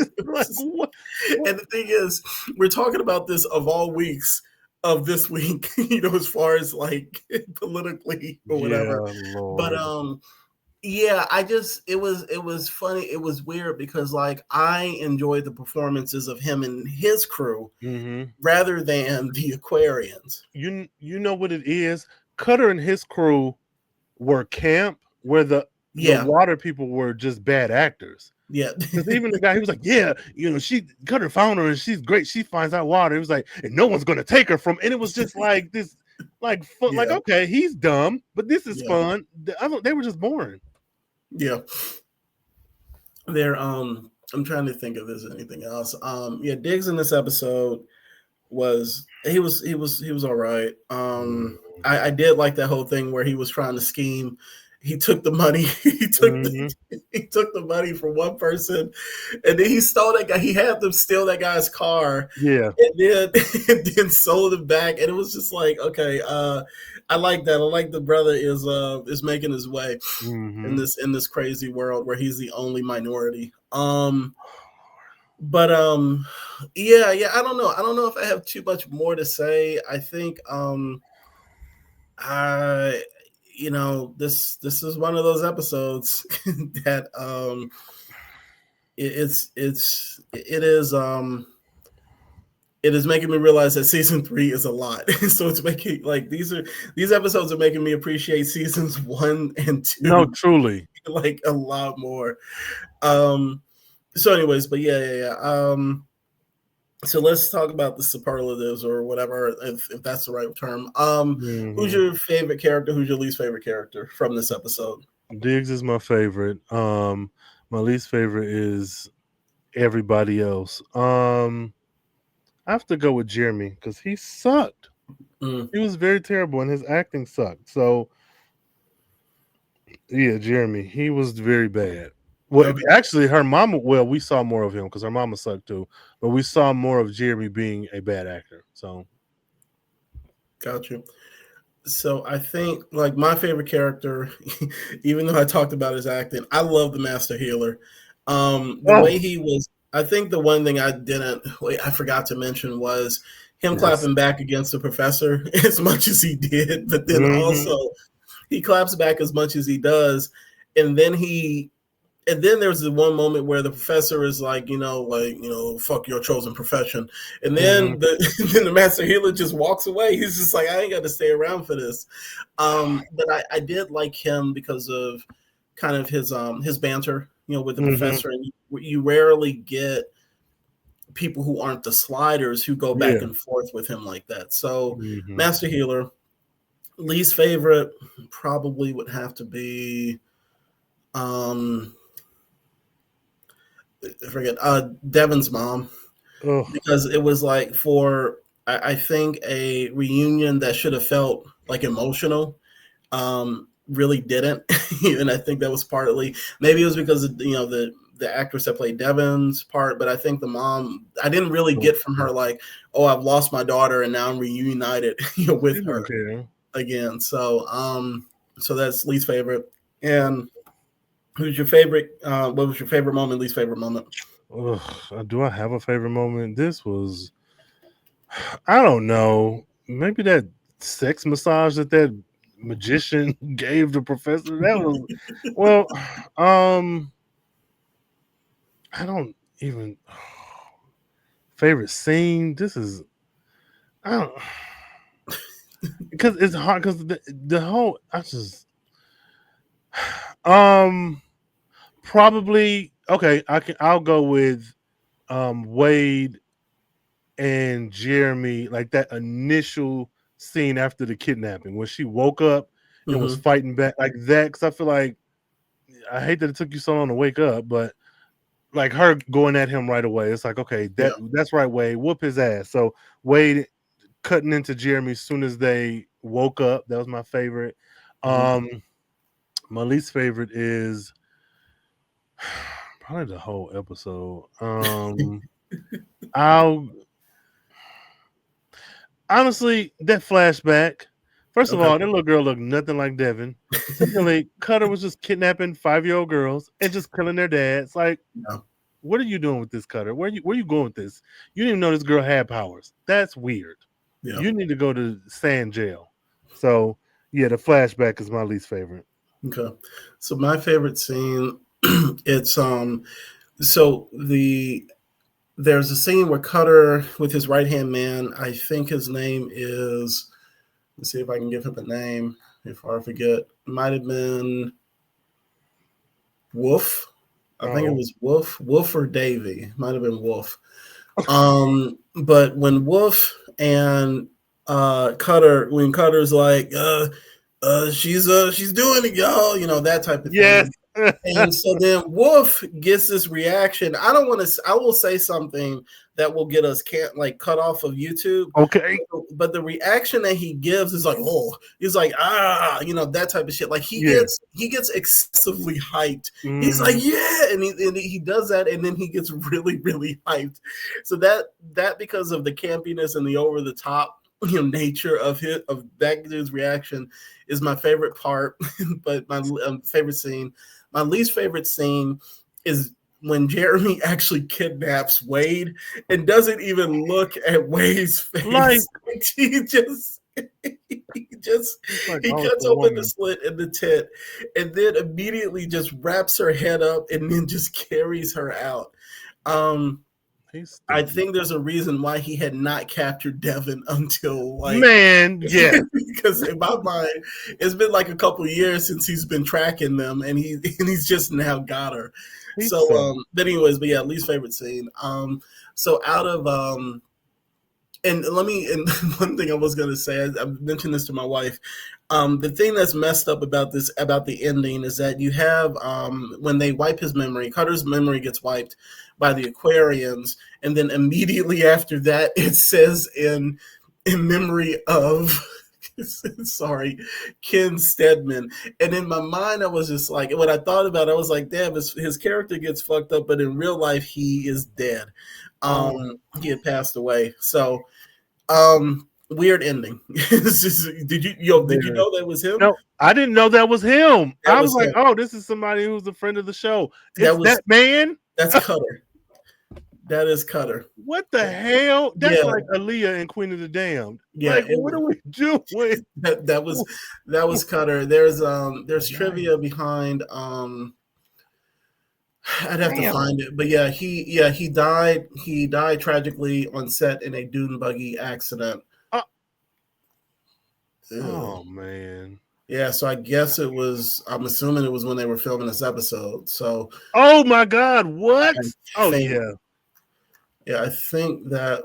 And the thing is, we're talking about this of all weeks of this week, as far as like politically or whatever. Lord. But yeah, it was funny. It was weird because like I enjoyed the performances of him and his crew rather than the Aquarians. You know what it is? Cutter and his crew were camp where the water people were just bad actors. Yeah. Because even the guy, he was like, yeah, she Cutter found her and she's great. She finds out water. It was like, and no one's gonna take her from. And it was just like this, like fun, like okay, he's dumb, but this is fun. They were just boring. Yeah. They're I'm trying to think if there's anything else. Diggs in this episode was all right. I did like that whole thing where he was trying to scheme. He took the money. He took the money from one person, and then he stole that guy. He had them steal that guy's car. Yeah, and then sold it back. And it was just like, okay, I like that. I like the brother is making his way in this crazy world where he's the only minority. But yeah. I don't know. I don't know if I have too much more to say. I think this is one of those episodes that it is making me realize that season 3 is a lot. So it's making like these episodes are making me appreciate seasons 1 and 2. No, truly, like a lot more. So anyways, but yeah. So let's talk about the superlatives or whatever, if that's the right term. Who's Mm-hmm. your favorite character? Who's your least favorite character from this episode? Diggs is my favorite. My least favorite is everybody else. I have to go with Jeremy because he sucked. Mm. He was very terrible and his acting sucked. So yeah, Jeremy, he was very bad. Well, Okay. actually, her mama. Well, we saw more of him because her mama sucked too, but we saw more of Jeremy being a bad actor. So, Gotcha. So I think like my favorite character, even though I talked about his acting, I love the Master Healer. The way he was, I think the one thing I forgot to mention was him clapping back against the professor as much as he did, but then also he claps back as much as he does, and then there's the one moment where the professor is like, fuck your chosen profession. And then then the Master Healer just walks away. He's just like, I ain't got to stay around for this. But I did like him because of kind of his banter, with the professor. And you rarely get people who aren't the sliders who go back and forth with him like that. So Master Healer, least favorite probably would have to be I forget Devin's mom, because it was like I think a reunion that should have felt like emotional, really didn't. And I think that was partly, maybe it was because of, the actress that played Devin's part, but I think the mom, I didn't really get from her like, oh, I've lost my daughter and now I'm reunited with her again. So so that's least favorite. And who's your favorite? What was your favorite moment, least favorite moment? Do I have a favorite moment? This was, I don't know, maybe that sex massage that magician gave the professor. That was, well, I don't even, favorite scene. This is, I don't, because it's hard because the whole, probably, okay, I'll go with Wade and Jeremy, like that initial scene after the kidnapping when she woke up and was fighting back like that. Because I feel like, I hate that it took you so long to wake up, but like her going at him right away, it's like, okay, that's right, Wade, whoop his ass. So Wade cutting into Jeremy as soon as they woke up, that was my favorite. My least favorite is probably the whole episode. I'll honestly, that flashback. First of all, that little girl looked nothing like Devin. Secondly, Cutter was just kidnapping 5-year-old girls and just killing their dads. Like, what are you doing with this, Cutter? Where you going with this? You didn't even know this girl had powers. That's weird. Yeah. You need to go to sand jail. So yeah, the flashback is my least favorite. Okay. So my favorite scene, it's so there's a scene where Cutter with his right-hand man, I think his name is, let's see if I can give him a name before I forget. It might have been Wolf. I think it was Wolf or Davy. Might have been Wolf. But when Wolf and Cutter, when Cutter's like, she's doing it, y'all, that type of thing. And so then Wolf gets this reaction. I will say something that will get us cut off of YouTube. Okay. But the reaction that he gives is like, oh, he's like, that type of shit. Like he gets excessively hyped. He's like, yeah, and he does that, and then he gets really, really hyped. So that because of the campiness and the over the top nature of that dude's reaction is my favorite part. But my favorite scene. My least favorite scene is when Jeremy actually kidnaps Wade and doesn't even look at Wade's face. Like he cuts open the slit in the tent and then immediately just wraps her head up and then just carries her out. I think there's a reason why he had not captured Devin until because in my mind it's been like a couple years since he's been tracking them and he's just now got her. But anyways, least favorite scene. So out of and one thing I was gonna say, I mentioned this to my wife. The thing that's messed up about the ending is that you have when they wipe his memory, Cutter's memory gets wiped by the Aquarians, and then immediately after that, it says in memory of sorry, Ken Stedman. And in my mind, I was just like, when I thought about it, I was like, damn, his character gets fucked up, but in real life, he is dead. He had passed away. So, weird ending. Did you know that was him? No, I didn't know that was him. That I was was like, him. oh, this is somebody who's a friend of the show. It's that man. That's Cutter. That is Cutter. What the hell? That's Yeah. like Aaliyah and Queen of the Damned. Yeah, like, what are we doing? That was Cutter. There's trivia behind I'd have to find it, but yeah, he died. He died tragically on set in a dune buggy accident. Oh man. Yeah, so I guess it was. I'm assuming it was when they were filming this episode. So. Oh my God! What? Yeah. Yeah, I think that.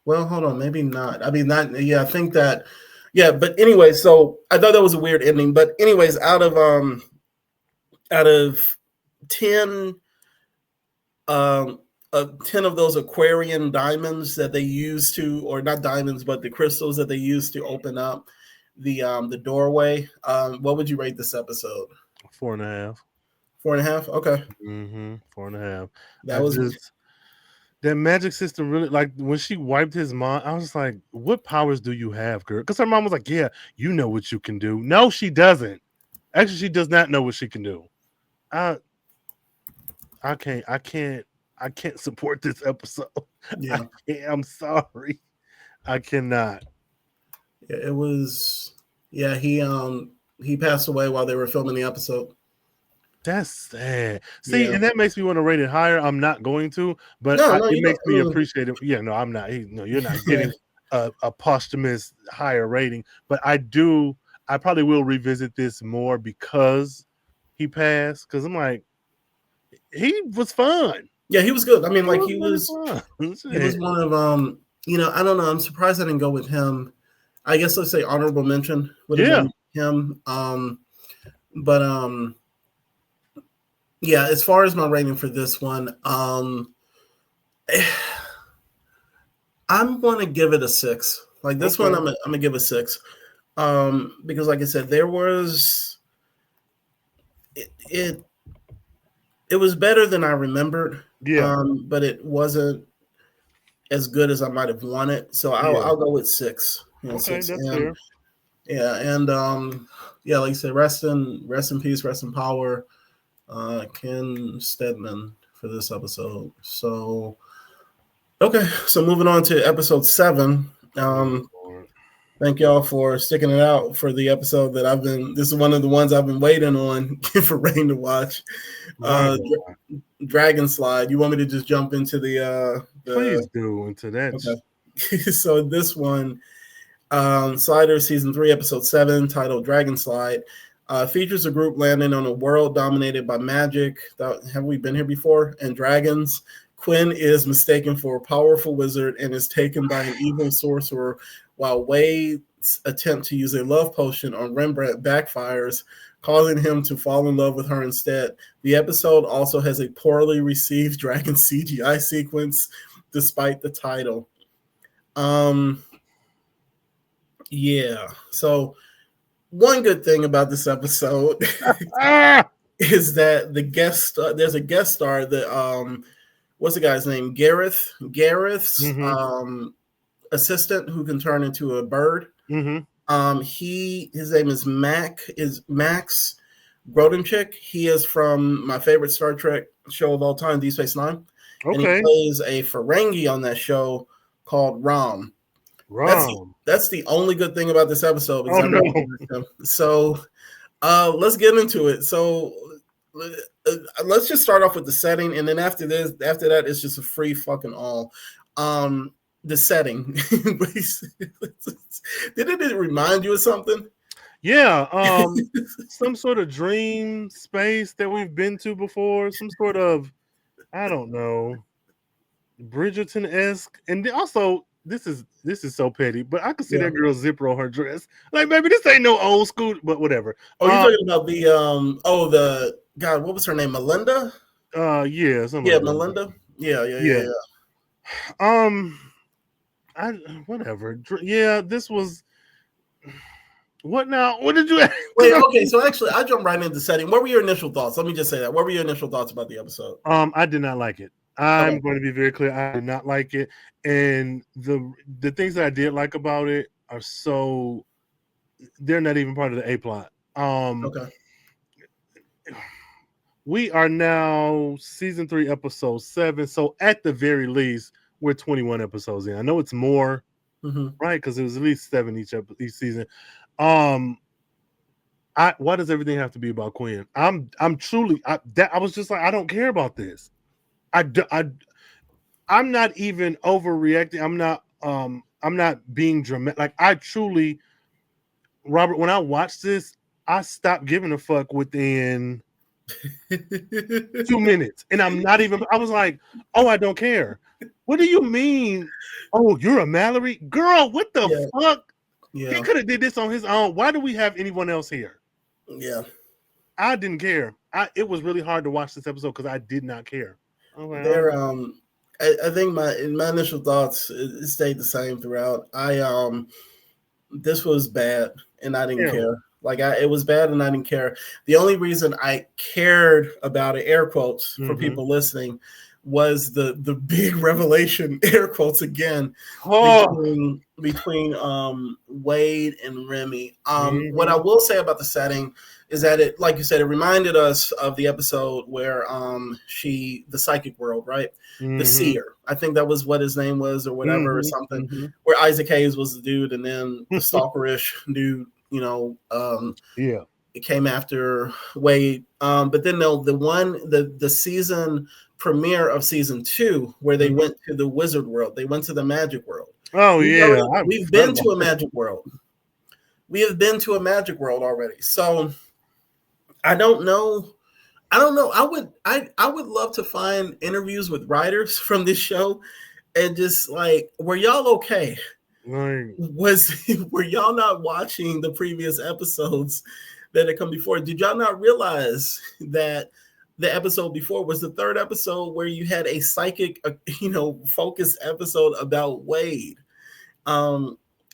Well, hold on, maybe not. I mean, not. Yeah, I think that. Yeah, but anyway, so I thought that was a weird ending. But anyways, out of 10, 10 of those Aquarian diamonds that they used to, or not diamonds, but the crystals that they used to open up the doorway. What would you rate this episode? 4.5. 4.5. Okay. 4.5. That was that magic system really, like when she wiped his mind. I was just like, "What powers do you have, girl?" Because her mom was like, "Yeah, you know what you can do." No, she doesn't. Actually, she does not know what she can do. I can't support this episode. Yeah. I'm sorry. I cannot. Yeah, it was. Yeah, he passed away while they were filming the episode. That's sad. See, and that makes me want to rate it higher. I'm not going to, but it makes me appreciate it. Yeah, no, I'm not. No, you're not getting a posthumous higher rating, but I probably will revisit this more because he passed. Because I'm like, he was fun. Yeah, he was good. I mean, like he was one of I don't know. I'm surprised I didn't go with him. I guess let's say honorable mention would have been him. Yeah, as far as my rating for this one, I'm going to give it a 6. Like this one, I'm gonna give a 6, because, like I said, there was it was better than I remembered. Yeah, but it wasn't as good as I might have wanted. So I'll go with 6. Okay, 6. That's fair. Yeah, and like I said, rest in peace, rest in power. Ken Stedman for this episode. So, okay. So moving on to episode 7. Thank y'all for sticking it out for the episode that this is one of the ones I've been waiting on for Rain to watch. Dragon Slide. You want me to just jump into the please do into that. Okay. So this one, Slider season 3, episode 7, titled Dragon Slide. Features a group landing on a world dominated by magic. Have we been here before? And dragons. Quinn is mistaken for a powerful wizard and is taken by an evil sorcerer, while Wade's attempt to use a love potion on Rembrandt backfires, causing him to fall in love with her instead. The episode also has a poorly received dragon CGI sequence, despite the title. Yeah. So one good thing about this episode is that there's a guest star that what's the guy's name? Gareth's assistant who can turn into a bird. His name is Max Grodenchik. He is from my favorite Star Trek show of all time, Deep Space Nine. Okay. And he plays a Ferengi on that show called Rom. That's the only good thing about this episode. So let's get into it. So let's just start off with the setting, and then after that, it's just a free fucking all. The setting. Didn't it remind you of something? Yeah, some sort of dream space that we've been to before. Some sort of, I don't know. Bridgerton-esque, and then also this is so petty, but I could see Yeah. that girl zipper on her dress. Like, maybe this ain't no old school, but whatever. Oh, you're talking about the God, what was her name? Melinda? Yeah, something Yeah, like that. Melinda. Yeah. I whatever. Yeah, this was what now? What did you? Wait, okay. So actually, I jumped right into setting. What were your initial thoughts? Let me just say that. What were your initial thoughts about the episode? I did not like it. I'm going to be very clear. I did not like it, and the things that I did like about it are so they're not even part of the A plot. Okay. We are now season 3, episode 7. So at the very least, we're 21 episodes in. I know it's more, right? Because it was at least 7 each season. Why does everything have to be about Quinn? I'm truly I was just like, I don't care about this. I'm not even overreacting. I'm not being dramatic. Like, I truly, Robert, when I watched this, I stopped giving a fuck within 2 minutes. And I was like, oh, I don't care. What do you mean? Oh, you're a Mallory? Girl, what the fuck? Yeah. He could have did this on his own. Why do we have anyone else here? Yeah. I didn't care. It was really hard to watch this episode because I did not care. There, I think my initial thoughts it stayed the same throughout. This was bad and I didn't care. Like, it was bad and I didn't care. The only reason I cared about it, air quotes for people listening, was the big revelation, air quotes again, between Wade and Remy. What I will say about the setting is that it, like you said, it reminded us of the episode where the psychic world, right? The seer. I think that was what his name was or whatever or something, where Isaac Hayes was the dude and then the stalkerish dude, it came after Wade. But then the season premiere of season 2 where they went to the wizard world. They went to the magic world. We've been to a magic world. We have been to a magic world already. So I don't know. I would love to find interviews with writers from this show and just like, were y'all okay? Right. Were y'all not watching the previous episodes that had come before? Did y'all not realize that the episode before was the 3rd episode where you had a psychic, focused episode about Wade?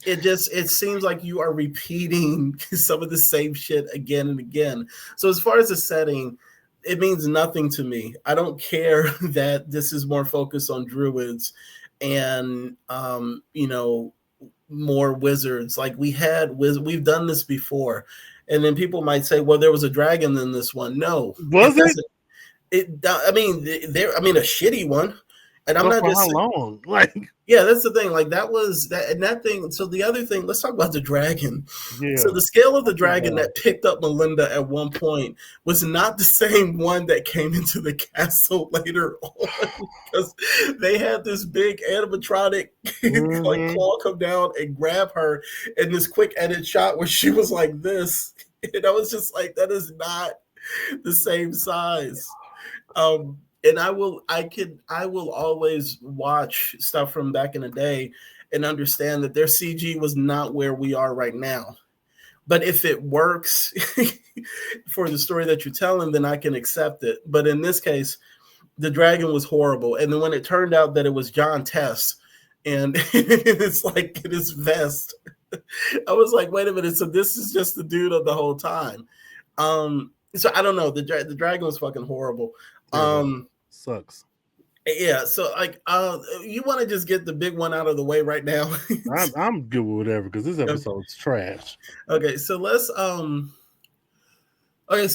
It seems like you are repeating some of the same shit again and again. So as far as the setting, it means nothing to me. I don't care that this is more focused on druids and more wizards. Like, we've done this before. And then people might say, well, there was a dragon in this one. No. Was it? I mean, a shitty one. And I'm not just how long? Like, yeah, that's the thing. Like, that was that, and that thing. So the other thing, let's talk about the dragon. Yeah. So the scale of the dragon that picked up Melinda at one point was not the same one that came into the castle later on, because they had this big animatronic like claw come down and grab her in this quick edit shot where she was like this, and I was just like, that is not the same size. And I will always watch stuff from back in the day and understand that their CG was not where we are right now. But if it works for the story that you're telling, then I can accept it. But in this case, the dragon was horrible. And then when it turned out that it was John Tess and it's like in his vest, I was like, wait a minute. So this is just the dude of the whole time. So I don't know. The dragon was fucking horrible. Sucks. Yeah, so like, you want to just get the big one out of the way right now? I'm good with whatever because this episode's trash. Okay, so let's so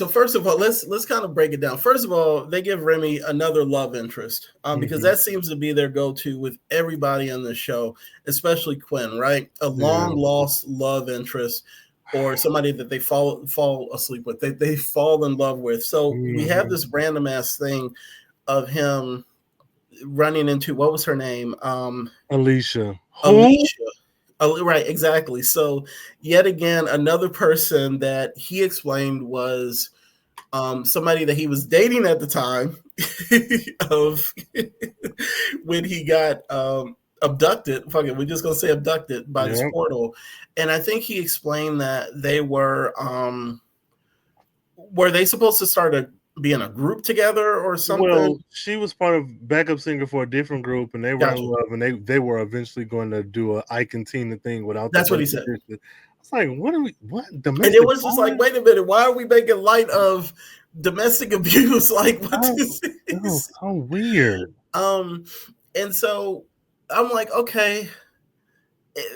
first of all, let's kind of break it down. First of all, they give Remy another love interest, because that seems to be their go-to with everybody on the show, especially Quinn, right? A long lost love interest, or somebody that they fall asleep with, they fall in love with. So we have this random ass thing of him running into, what was her name? Alicia. Right, exactly. So yet again, another person that he explained was somebody that he was dating at the time of when he got abducted. Fuck it, we're just gonna say abducted by this portal. And I think he explained that they were they supposed to start be in a group together or something? Well, she was part of backup singer for a different group, and they were in love, and they were eventually going to do a Ike and Tina thing without. That's what he said. It's like, what? Domestic and it was just like, wait a minute, why are we making light of domestic abuse? Like, what is this? So weird. And so I'm like, okay,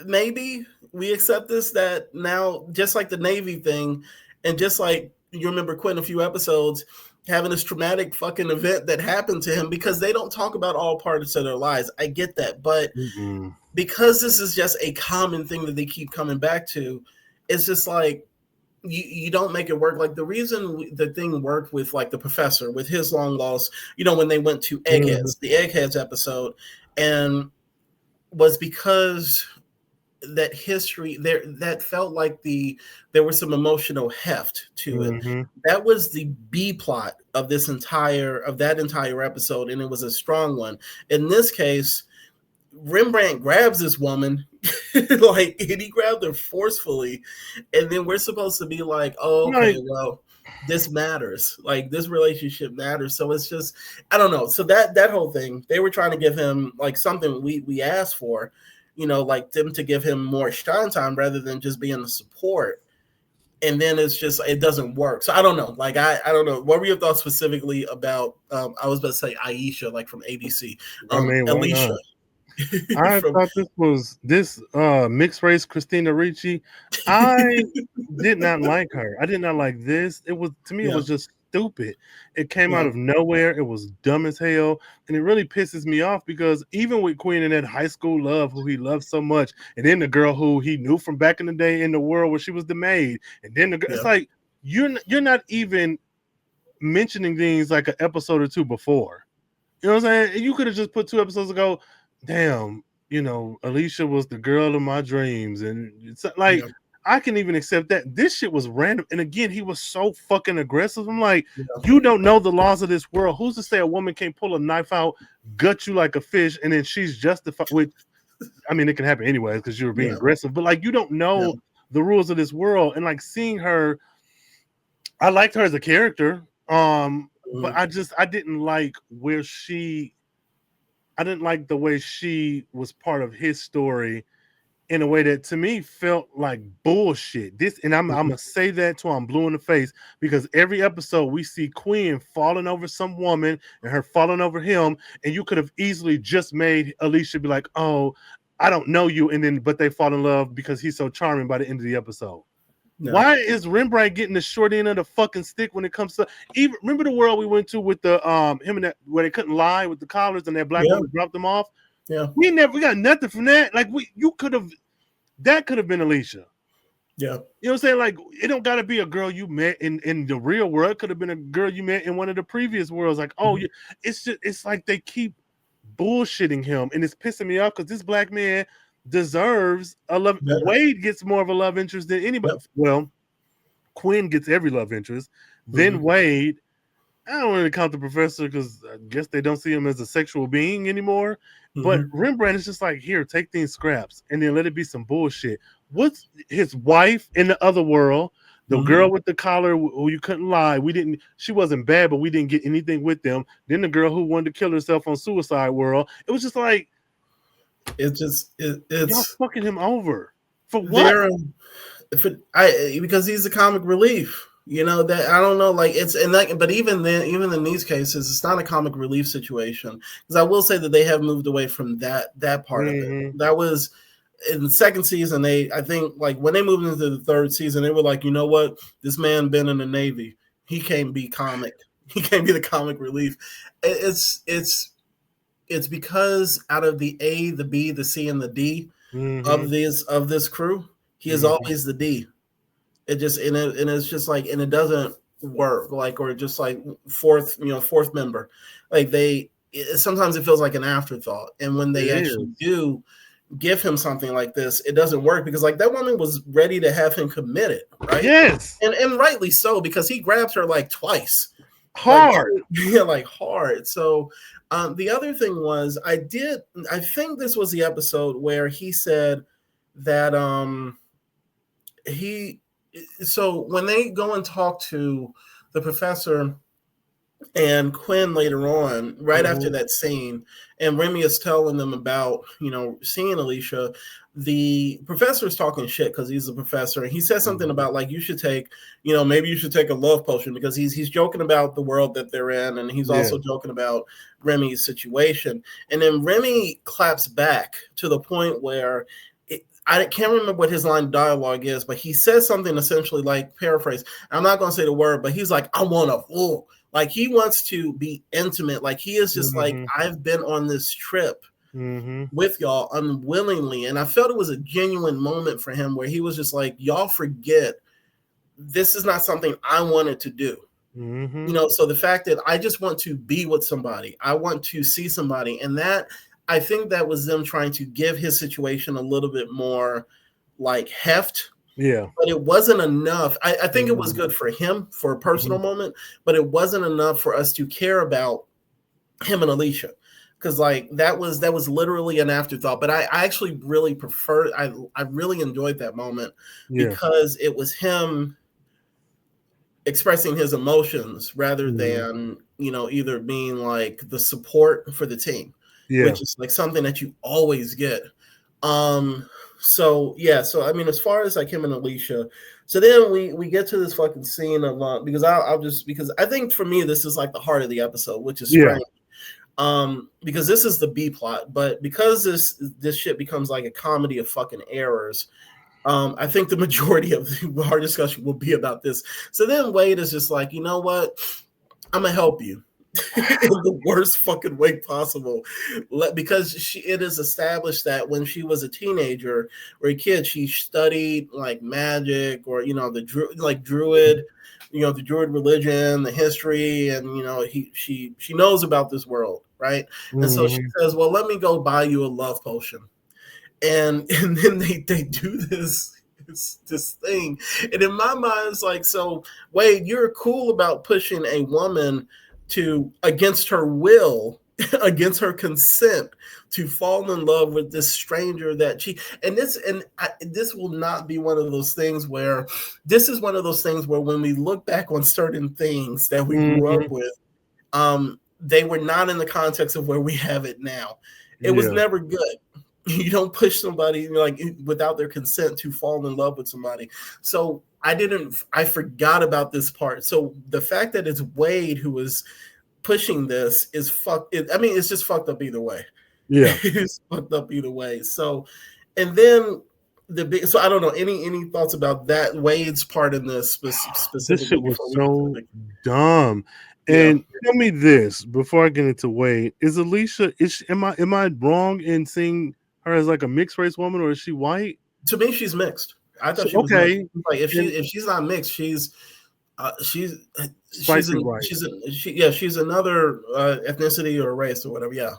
maybe we accept this, that now, just like the Navy thing, and just like you remember Quinn a few episodes having this traumatic fucking event that happened to him, because they don't talk about all parts of their lives. I get that, but because this is just a common thing that they keep coming back to, it's just like you don't make it work. Like the reason the thing worked with like the professor with his long loss, when they went to Eggheads, the Eggheads episode, and was because that history there, that felt like there was some emotional heft to it. That was the B plot of that entire episode, and it was a strong one. In this case, Rembrandt grabs this woman and he grabbed her forcefully, and then we're supposed to be like, oh, okay, well, this matters, like this relationship matters. So it's just, I don't know. So that whole thing, they were trying to give him like something we asked for, like them to give him more shine time rather than just being the support. And then it's just, it doesn't work. So I don't know. Like, I don't know. What were your thoughts specifically about, I was about to say Aisha, like from ABC. Alicia. I thought this mixed race Christina Ricci. I did not like her. I did not like this. It was, to me, it was just stupid. It came out of nowhere. It was dumb as hell, and it really pisses me off because even with Quinn and that high school love, who he loved so much, and then the girl who he knew from back in the day in the world where she was the maid, and then the girl, it's like you're not even mentioning things like an episode or two before. You know what I'm saying? You could have just put 2 episodes ago. Damn, Alicia was the girl of my dreams, and it's like I can even accept that. This shit was random, and again, he was so fucking aggressive. I'm like, you don't know the laws of this world. Who's to say a woman can't pull a knife out, gut you like a fish, and then she's justified? Which, I mean, it can happen anyways because you were being aggressive, but like you don't know the rules of this world, and like seeing her, I liked her as a character, but I didn't like where I didn't like the way she was part of his story in a way that to me felt like bullshit. This, and I'm gonna say that till I'm blue in the face, because every episode we see Quinn falling over some woman and her falling over him, and you could have easily just made Alicia be like, "Oh, I don't know you," but they fall in love because he's so charming by the end of the episode. No. Why is Rembrandt getting the short end of the fucking stick when it comes to even? Remember the world we went to with the him and that where they couldn't lie with the collars and that black woman dropped them off. Yeah, we got nothing from that. Like that could have been Alicia. Yeah, you know what I'm saying? Like it don't got to be a girl you met in the real world. It could have been a girl you met in one of the previous worlds. Like it's like they keep bullshitting him, and it's pissing me off because this black man deserves a love. Wade gets more of a love interest than anybody. Well, Quinn gets every love interest. Then Wade, I don't really count the professor because I guess they don't see him as a sexual being anymore. But Rembrandt is just like, here, take these scraps and then let it be some bullshit. What's his wife in the other world? The girl with the collar who you couldn't lie. She wasn't bad, but we didn't get anything with them. Then the girl who wanted to kill herself on Suicide World. It was just like, it's y'all fucking him over for what? Because he's a comic relief, that I don't know, like but even then, even in these cases, it's not a comic relief situation. Because I will say that they have moved away from that part of it. That was in the second season. I think like when they moved into the third season, they were like, you know what, this man been in the Navy, he can't be comic, he can't be the comic relief. It's because out of the A, the B, the C, and the D of this crew, he is always the D. It just and it's just like, and it doesn't work, like, or just like fourth member, like sometimes it feels like an afterthought. And when they actually do give him something like this, it doesn't work, because like that woman was ready to have him committed, right? Yes, and rightly so, because he grabs her like twice. hard. Yeah, like hard. So the other thing was I think this was the episode where he said that so when they go and talk to the professor and Quinn later on, right after that scene, and Remy is telling them about, seeing Alicia, the professor is talking shit because he's a professor. And he says something about like, you should take, maybe you should take a love potion, because he's joking about the world that they're in. And he's also joking about Remy's situation. And then Remy claps back to the point where I can't remember what his line of dialogue is, but he says something essentially like, paraphrase, I'm not going to say the word, but he's like, I want a fool. Like, he wants to be intimate. Like, he is just like, I've been on this trip with y'all unwillingly. And I felt it was a genuine moment for him where he was just like, y'all forget, this is not something I wanted to do. So the fact that I just want to be with somebody, I want to see somebody, and that, I think that was them trying to give his situation a little bit more like heft. Yeah. But it wasn't enough. I think it was good for him for a personal moment, but it wasn't enough for us to care about him and Alicia. Because like that was literally an afterthought. But I actually really preferred, I really enjoyed that moment because it was him expressing his emotions rather than, either being like the support for the team. Which is like something that you always get. So I mean, as far as like him and Alicia, so then we get to this fucking scene of because because I think for me this is like the heart of the episode, which is strange. Because this is the B plot, but because this shit becomes like a comedy of fucking errors, I think the majority of our discussion will be about this. So then Wade is just like, you know what? I'm gonna help you. In the worst fucking way possible, because it is established that when she was a teenager or a kid, she studied like magic or the druid, the druid religion, the history, and she knows about this world, right? And so she says, well, let me go buy you a love potion, and then they do this thing, and in my mind it's like, so Wade, you're cool about pushing a woman to, against her will, against her consent, to fall in love with this stranger that this will not be one of those things where, this is one of those things where when we look back on certain things that we grew up with, they were not in the context of where we have it now. It was never good. You don't push somebody like without their consent to fall in love with somebody. So I forgot about this part. So the fact that it's Wade who is pushing this is it's just fucked up either way. Yeah. It's fucked up either way. So, and then so I don't know, any thoughts about that, Wade's part in this specifically? This shit was so dumb. And tell me this before I get into Wade: is Alicia? Am I wrong in seeing her as like a mixed race woman, or is she white? To me, she's mixed. I thought she was mixed. Like if she's not mixed, she's another ethnicity or race or whatever. Yeah.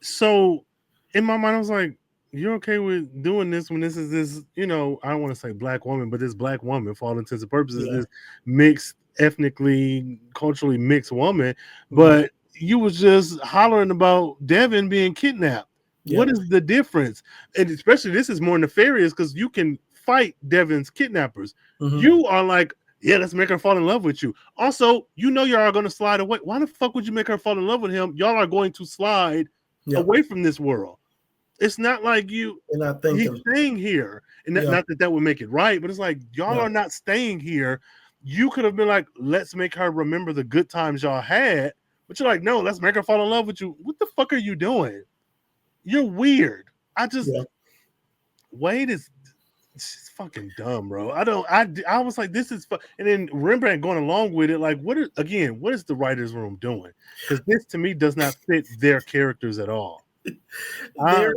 So in my mind, I was like, you're okay with doing this when this is this, I don't want to say black woman, but this black woman, for all intents and purposes, this mixed, ethnically, culturally mixed woman, but you was just hollering about Devin being kidnapped. What is the difference? And especially this is more nefarious because you can fight Devin's kidnappers. You are like, let's make her fall in love with you. Also, y'all are going to slide away. Why the fuck would you make her fall in love with him? Y'all are going to slide away from this world. It's not like he's staying here. And not that would make it right, but it's like, y'all are not staying here. You could have been like, let's make her remember the good times y'all had. But you're like, no, let's make her fall in love with you. What the fuck are you doing? You're weird. Wade is fucking dumb, bro. I was like, this is and then Rembrandt going along with it. Like, what is the writer's room doing? Because this to me does not fit their characters at all. I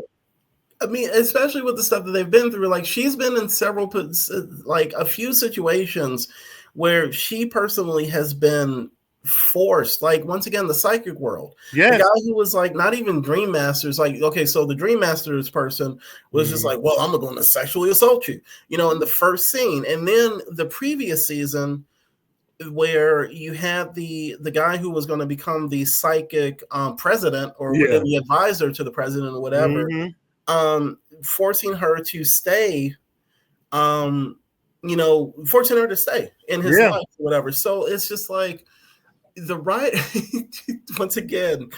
mean, especially with the stuff that they've been through. Like, she's been in a few situations where she personally has been forced, like, once again, the psychic world. The guy who was like not even Dream Masters, like, okay, so the Dream Masters person was just like, well, I'm going to sexually assault you, in the first scene. And then the previous season, where you had the guy who was going to become the psychic president or the advisor to the president or whatever, forcing her to stay, forcing her to stay in his life or whatever. So it's just like the once again,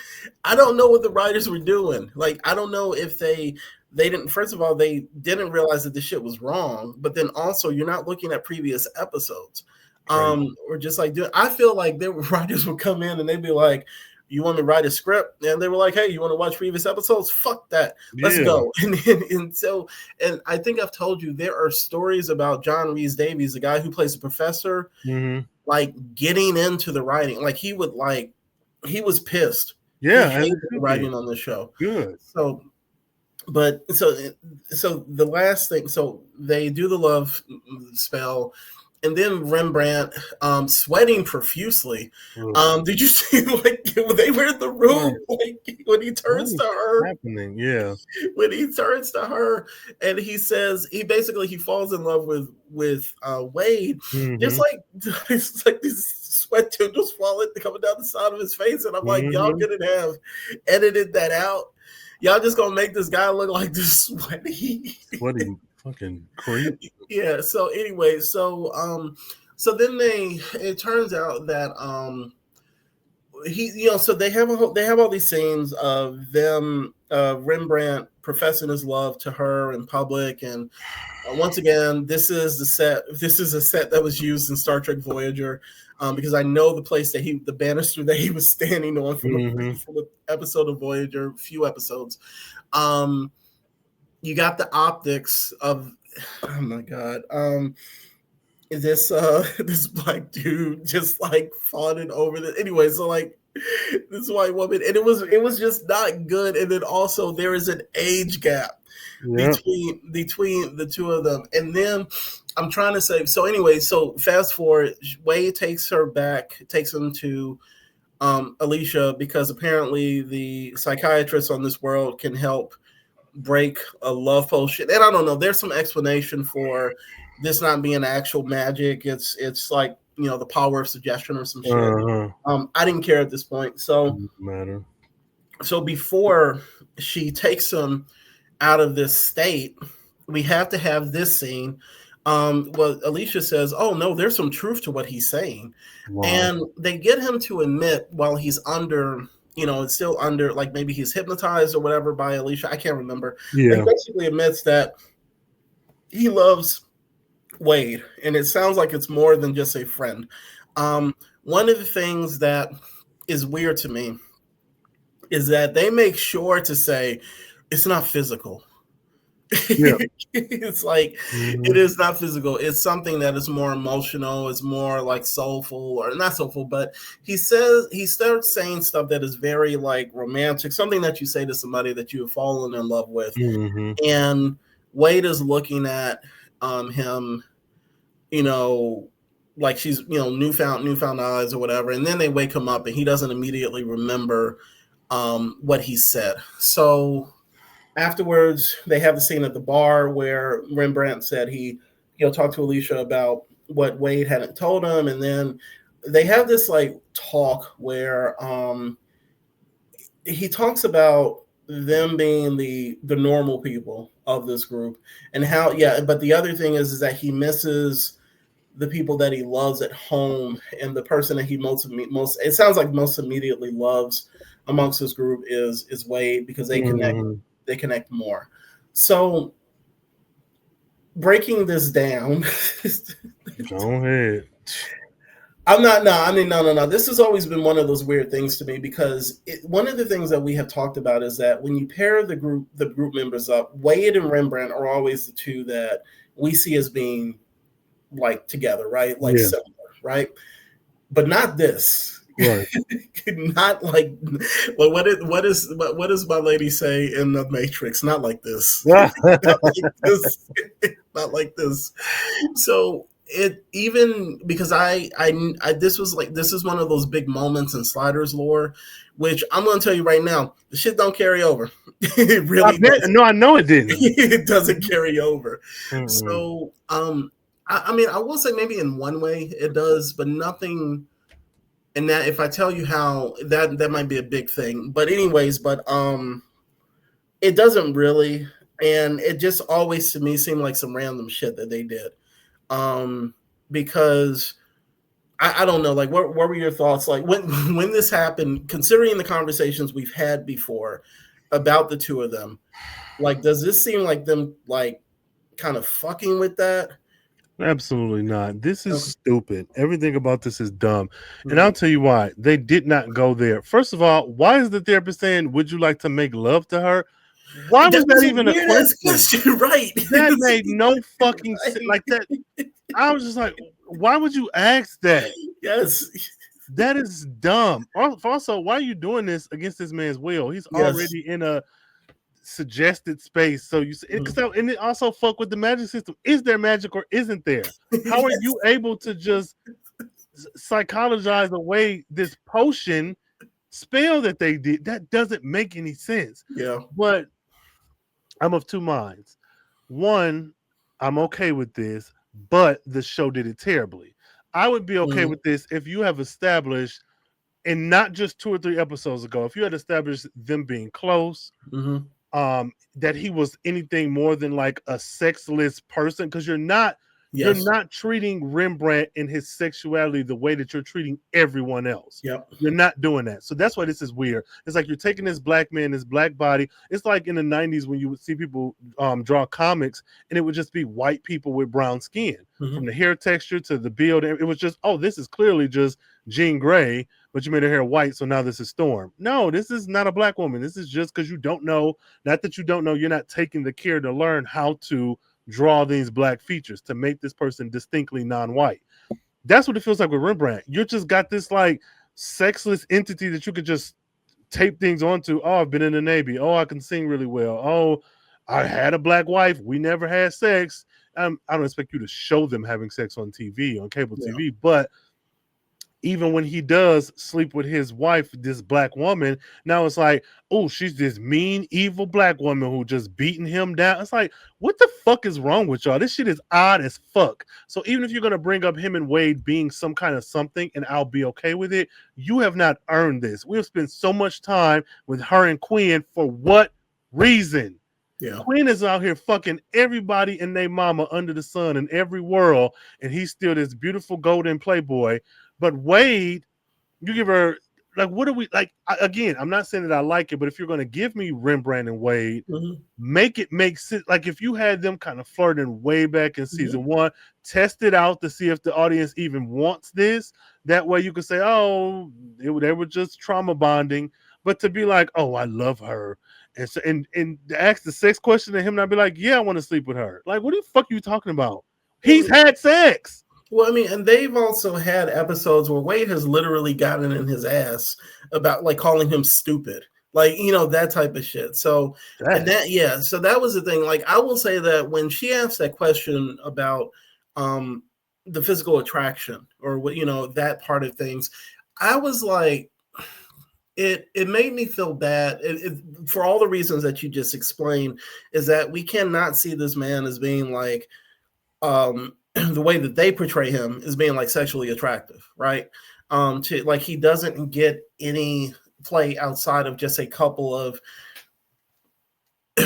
I don't know what the writers were doing. Like, I don't know if they didn't, first of all, they didn't realize that this shit was wrong, but then also you're not looking at previous episodes. Or just like I feel like there were writers would come in and they'd be like, you want to write a script? And they were like, hey, you want to watch previous episodes? Fuck that. Let's go. And I think I've told you, there are stories about John Rhys-Davies, the guy who plays the professor, like getting into the writing. Like he was pissed. Yeah. He hated the writing on the show. Good. So the last thing, so they do the love spell. And then Rembrandt sweating profusely. Did you see like when they were in the room, like when he turns to her? Happening, yeah. When he turns to her and he says he falls in love with Wade. It's like these sweat tendrils coming down the side of his face, and I'm like, y'all couldn't have edited that out. Y'all just gonna make this guy look like this sweaty fucking creep. Yeah. So anyway, so then it turns out that so they have all these scenes of them, Rembrandt professing his love to her in public, and once again, this is a set that was used in Star Trek Voyager, because I know the place that the banister that he was standing on from the episode of Voyager, a few episodes. You got the optics of, oh my god, this black dude just like fawning over this. Anyway, so like this white woman, and it was just not good. And then also there is an age gap between the two of them. And then I'm trying to say, so anyway, so fast forward, Wade takes him to Alicia, because apparently the psychiatrist on this world can help break a love potion. And I don't know, there's some explanation for this not being actual magic. It's like, the power of suggestion or some shit. I didn't care at this point. So matter. So before she takes him out of this state, we have to have this scene. Well, Alicia says, oh no, there's some truth to what he's saying. Wow. And they get him to admit, while he's under, it's still under, like maybe he's hypnotized or whatever by Alicia. I can't remember. Yeah. He basically admits that he loves Wade, and it sounds like it's more than just a friend. One of the things that is weird to me is that they make sure to say it's not physical. Yeah. It's like, it is not physical. It's something that is more emotional. It's more like soulful, or not soulful, but he starts saying stuff that is very like romantic, something that you say to somebody that you have fallen in love with. And Wade is looking at him, like she's, newfound eyes or whatever. And then they wake him up and he doesn't immediately remember what he said. So afterwards, they have the scene at the bar where Rembrandt said he, talked to Alicia about what Wade hadn't told him. And then they have this like talk where he talks about them being the normal people of this group, and how, but the other thing is that he misses the people that he loves at home, and the person that he most it sounds like most immediately loves amongst this group is Wade, because they connect more. So breaking this down, go ahead. No. This has always been one of those weird things to me, because one of the things that we have talked about is that when you pair the group members up, Wade and Rembrandt are always the two that we see as being like together, right? Like similar, right? But not this. Right. Not like, well, what does my lady say in the Matrix? Not like this. Not like this. Not like this. So it, even because this is one of those big moments in Sliders lore, which I'm going to tell you right now, the shit don't carry over. It really doesn't. No, I know it didn't. It doesn't carry over. So I mean, I will say maybe in one way it does, but nothing. And that if I tell you how that might be a big thing. But anyways, it doesn't really, and it just always to me seemed like some random shit that they did. Because I don't know, like what were your thoughts like when this happened, considering the conversations we've had before about the two of them? Like, does this seem like them like kind of fucking with that? Absolutely not. This is Okay. stupid. Everything about this is dumb. And Mhm. I'll tell you why. They did not go there. First of all, why is the therapist saying, "Would you like to make love to her?" Why was That that was a even a weird ass question? question, right? That made no fucking sense. Right. Like that. I was just like, why would you ask that? Yes. That is dumb. Also, why are you doing this against this man's will? He's Yes. already in a suggested space. So and it also fuck with the magic system. Is there magic or isn't there? How are Yes. you able to just psychologize away this potion spell that they did? That doesn't make any sense. Yeah. But I'm of two minds. One, I'm okay with this, but the show did it terribly. I would be okay Mhm. with this if you have established, and not just 2 or 3 episodes ago, if you had established them being close, Mhm. that he was anything more than like a sexless person, because you're Yes. not treating Rembrandt and his sexuality the way that you're treating everyone else. Yep. You're not doing that. So that's why this is weird. It's like you're taking this black man, this black body. It's like in the 90s when you would see people draw comics and it would just be white people with brown skin. From Mhm. the hair texture to the build, it was just, oh, this is clearly just Jean Grey, but you made her hair white, so now this is Storm. No, this is not a black woman. This is just because you don't know. Not that you don't know, you're not taking the care to learn how to draw these black features to make this person distinctly non-white. That's what it feels like with Rembrandt. You just got this like sexless entity that you could just tape things onto. Oh, I've been in the Navy. Oh, I can sing really well. Oh, I had a black wife. We never had sex. I don't expect you to show them having sex on TV, on cable Yeah. TV, but even when he does sleep with his wife, this black woman, now it's like, oh, she's this mean, evil black woman who just beating him down. It's like, what the fuck is wrong with y'all? This shit is odd as fuck. So even if you're gonna bring up him and Wade being some kind of something, and I'll be okay with it, you have not earned this. We have spent so much time with her and Quinn for what reason? Yeah. Quinn is out here fucking everybody and their mama under the sun in every world, and he's still this beautiful golden playboy. But Wade, you give her like, what are we like? Again, I'm not saying that I like it, but if you're going to give me Rembrandt and Wade, Mhm. make it make sense. Like if you had them kind of flirting way back in season Mhm. 1, test it out to see if the audience even wants this. That way you can say, oh, they were just trauma bonding. But to be like, oh, I love her, and so and to ask the sex question and him not be like, yeah, I want to sleep with her. Like, what the fuck are you talking about? He's Well, had sex. well, I mean, and they've also had episodes where Wade has literally gotten in his ass about like calling him stupid, like that type of shit. So, and That that yeah, so that was the thing. Like, I will say that when she asked that question about um the physical attraction or what that part of things, I was like, it made me feel bad for all the reasons that you just explained. Is that we cannot see this man as being like the way that they portray him is being like sexually attractive, right? To like he doesn't get any play outside of just a couple of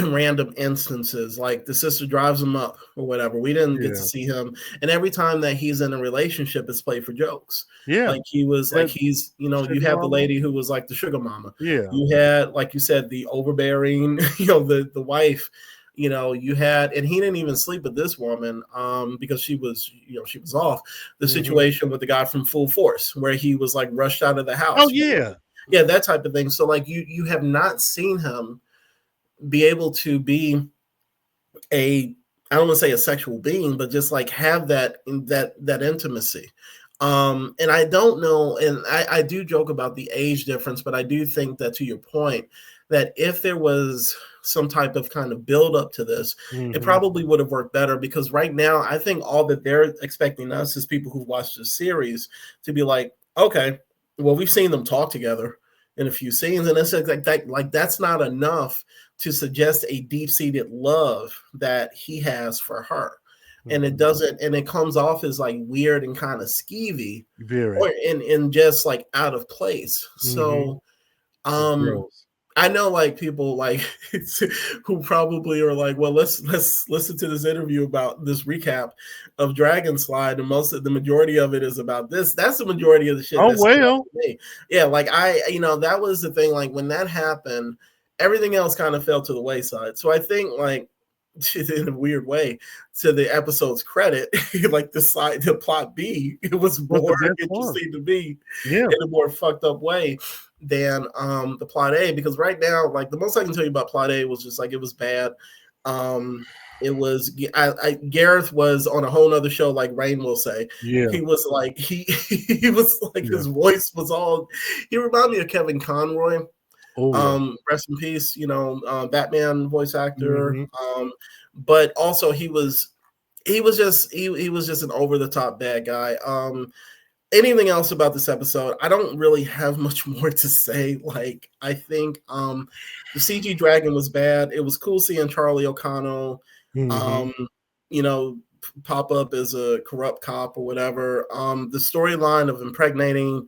random instances, like the sister drives him up or whatever. We didn't get to yeah see him, and every time that he's in a relationship, it's played for jokes. yeah Like he was, like that he's, you sugar have the mama. lady who was like the sugar mama. Yeah. You had, like you said, the overbearing, the wife. You had, and he didn't even sleep with this woman, because she was off. The Mm-hmm. situation with the guy from Full Force, where he was like rushed out of the Oh house. yeah. Yeah, that type of thing. So like you have not seen him be able to be a, I don't want to say a sexual being, but just like have that intimacy. And I don't know, and I do joke about the age difference, but I do think that, to your point, that if there was some type of kind of build up to this, it Mm-hmm. probably would have worked better, because right now I think all that they're expecting us as people who've watched the series to be like, okay, well, we've seen them talk together in a few scenes, and it's like that, like that's not enough to suggest a deep-seated love that he has for her. and it doesn't, and it comes off as like weird and kind of skeevy, Very. or in just like out of place. So, Gross. I know like people like who probably are like, well, let's listen to this interview about this recap of Dragon Slide, and most of the majority of it is about this. That's the majority of the shit. Oh That's well, me. Yeah, like that was the thing. Like when that happened, everything else kind of fell to the wayside. So I think like in a weird way, to the episode's credit, like the plot B, it was more interesting to me in a more fucked up way than the plot A, because right now, like the most I can tell you about plot A was just like it was bad. It was Gareth was on a whole nother show, like Rain will say. Yeah, he was like he was like his voice was all. He reminded me of Kevin Conroy. Rest in peace, Batman voice actor. But also he was just an over the top bad guy. Anything else about this episode? I don't really have much more to say. Like, I think the CG dragon was bad. It was cool seeing Charlie O'Connell, pop up as a corrupt cop or whatever. The storyline of impregnating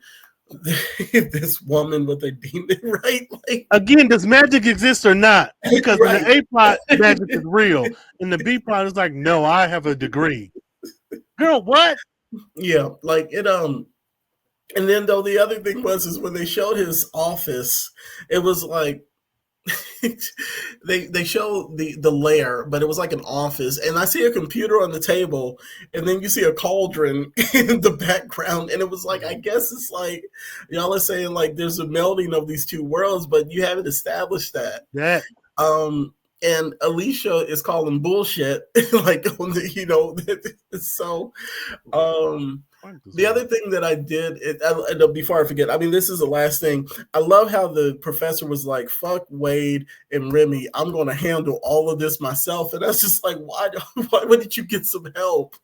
this woman with a demon, right? Like, again, does magic exist or not? Because in the A plot, magic is real. In the B plot, it's like, no, I have a degree. Girl, what? Yeah, like it. And then though the other thing is when they showed his office, it was like they showed the lair, but it was like an office, and I see a computer on the table, and then you see a cauldron in the background, and it was like, I guess it's like y'all are saying like there's a melding of these two worlds, but you haven't established that. Yeah. And Alicia is calling bullshit, like on the, so. The other thing that I did, before I forget, I mean, this is the last thing. I love how the professor was like, fuck Wade and Remy. I'm going to handle all of this myself. And that's just like, why wouldn't you get some help?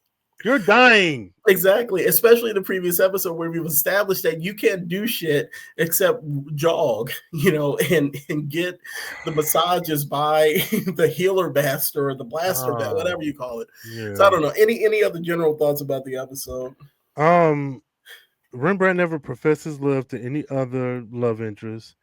You're dying. Exactly. Especially in the previous episode where we've established that you can't do shit except jog, and get the massages by the healer master or the blaster, whatever you call it. Yeah. So I don't know. Any other general thoughts about the episode? Rembrandt never professes love to any other love interest.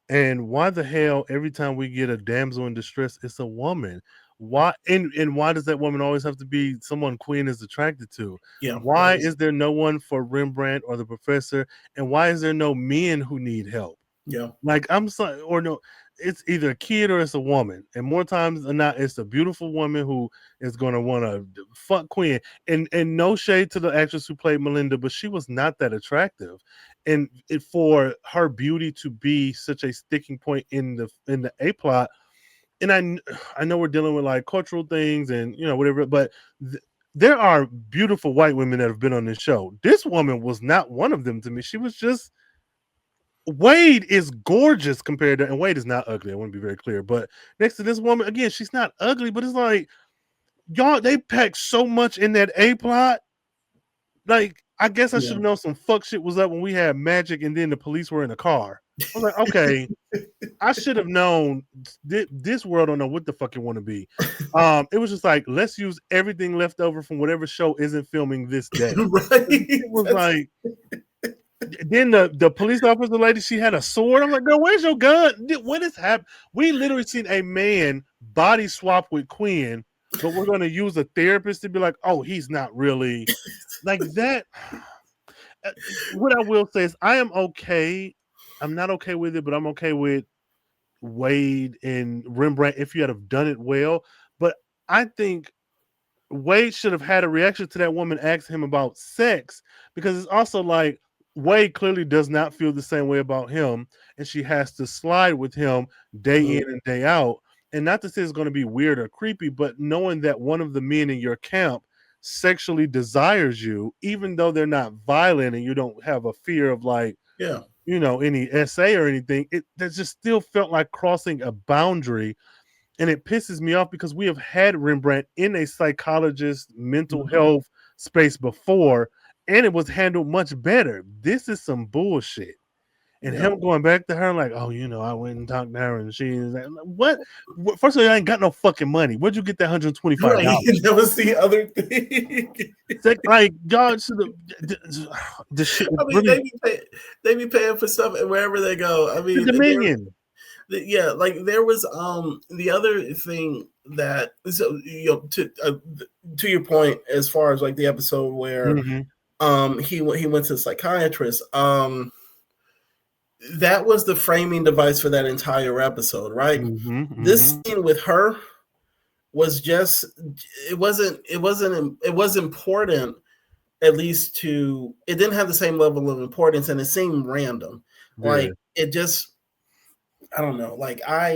And why the hell every time we get a damsel in distress, it's a woman? Why and why does that woman always have to be someone Quinn is attracted to? Yeah. Why is there no one for Rembrandt or the professor? And why is there no men who need help? Yeah. Like, I'm sorry, or no, it's either a kid or it's a woman. And more times than not, it's a beautiful woman who is going to want to fuck Quinn. And no shade to the actress who played Melinda, but she was not that attractive. And for her beauty to be such a sticking point in the A plot, and I know we're dealing with like cultural things and whatever, but there are beautiful white women that have been on this show. This woman was not one of them to me. She was just. Wade is gorgeous compared to, and Wade is not ugly. I want to be very clear, but next to this woman, again, she's not ugly, but it's like, y'all, they packed so much in that A plot. Like, I guess I should have known some fuck shit was up when we had magic and then the police were in a car. I was like, okay, I should have known this world don't know what the fuck it want to be. It was just like, let's use everything left over from whatever show isn't filming this day. Right. It was like. Then the police officer lady, she had a sword. I'm like, girl, where's your gun? What is happening? We literally seen a man body swap with Quinn, but we're going to use a therapist to be like, oh, he's not really like that. What I will say is I am okay. I'm not okay with it, but I'm okay with Wade and Rembrandt if you had have done it well. But I think Wade should have had a reaction to that woman asking him about sex, because it's also like, Wade clearly does not feel the same way about him, and she has to slide with him day in and day out. And not to say it's going to be weird or creepy, but knowing that one of the men in your camp sexually desires you, even though they're not violent and you don't have a fear of like, any SA or anything, that just still felt like crossing a boundary. And it pisses me off because we have had Rembrandt in a psychologist mental health space before, and it was handled much better. This is some bullshit. and him going back to her like, oh, I went and talked to her, and she's like, what? First of all, I ain't got no fucking money. Where'd you get that $125? Right. That was the other thing. Like God should have. The shit. I mean, Really, they be paying for stuff wherever they go. I mean, the Dominion. Yeah, like there was the other thing that to your point as far as like the episode where he went to the psychiatrist. That was the framing device for that entire episode, right? This scene with her was just it was important, at least to it didn't have the same level of importance, and it seemed random. Like it just I don't know. Like I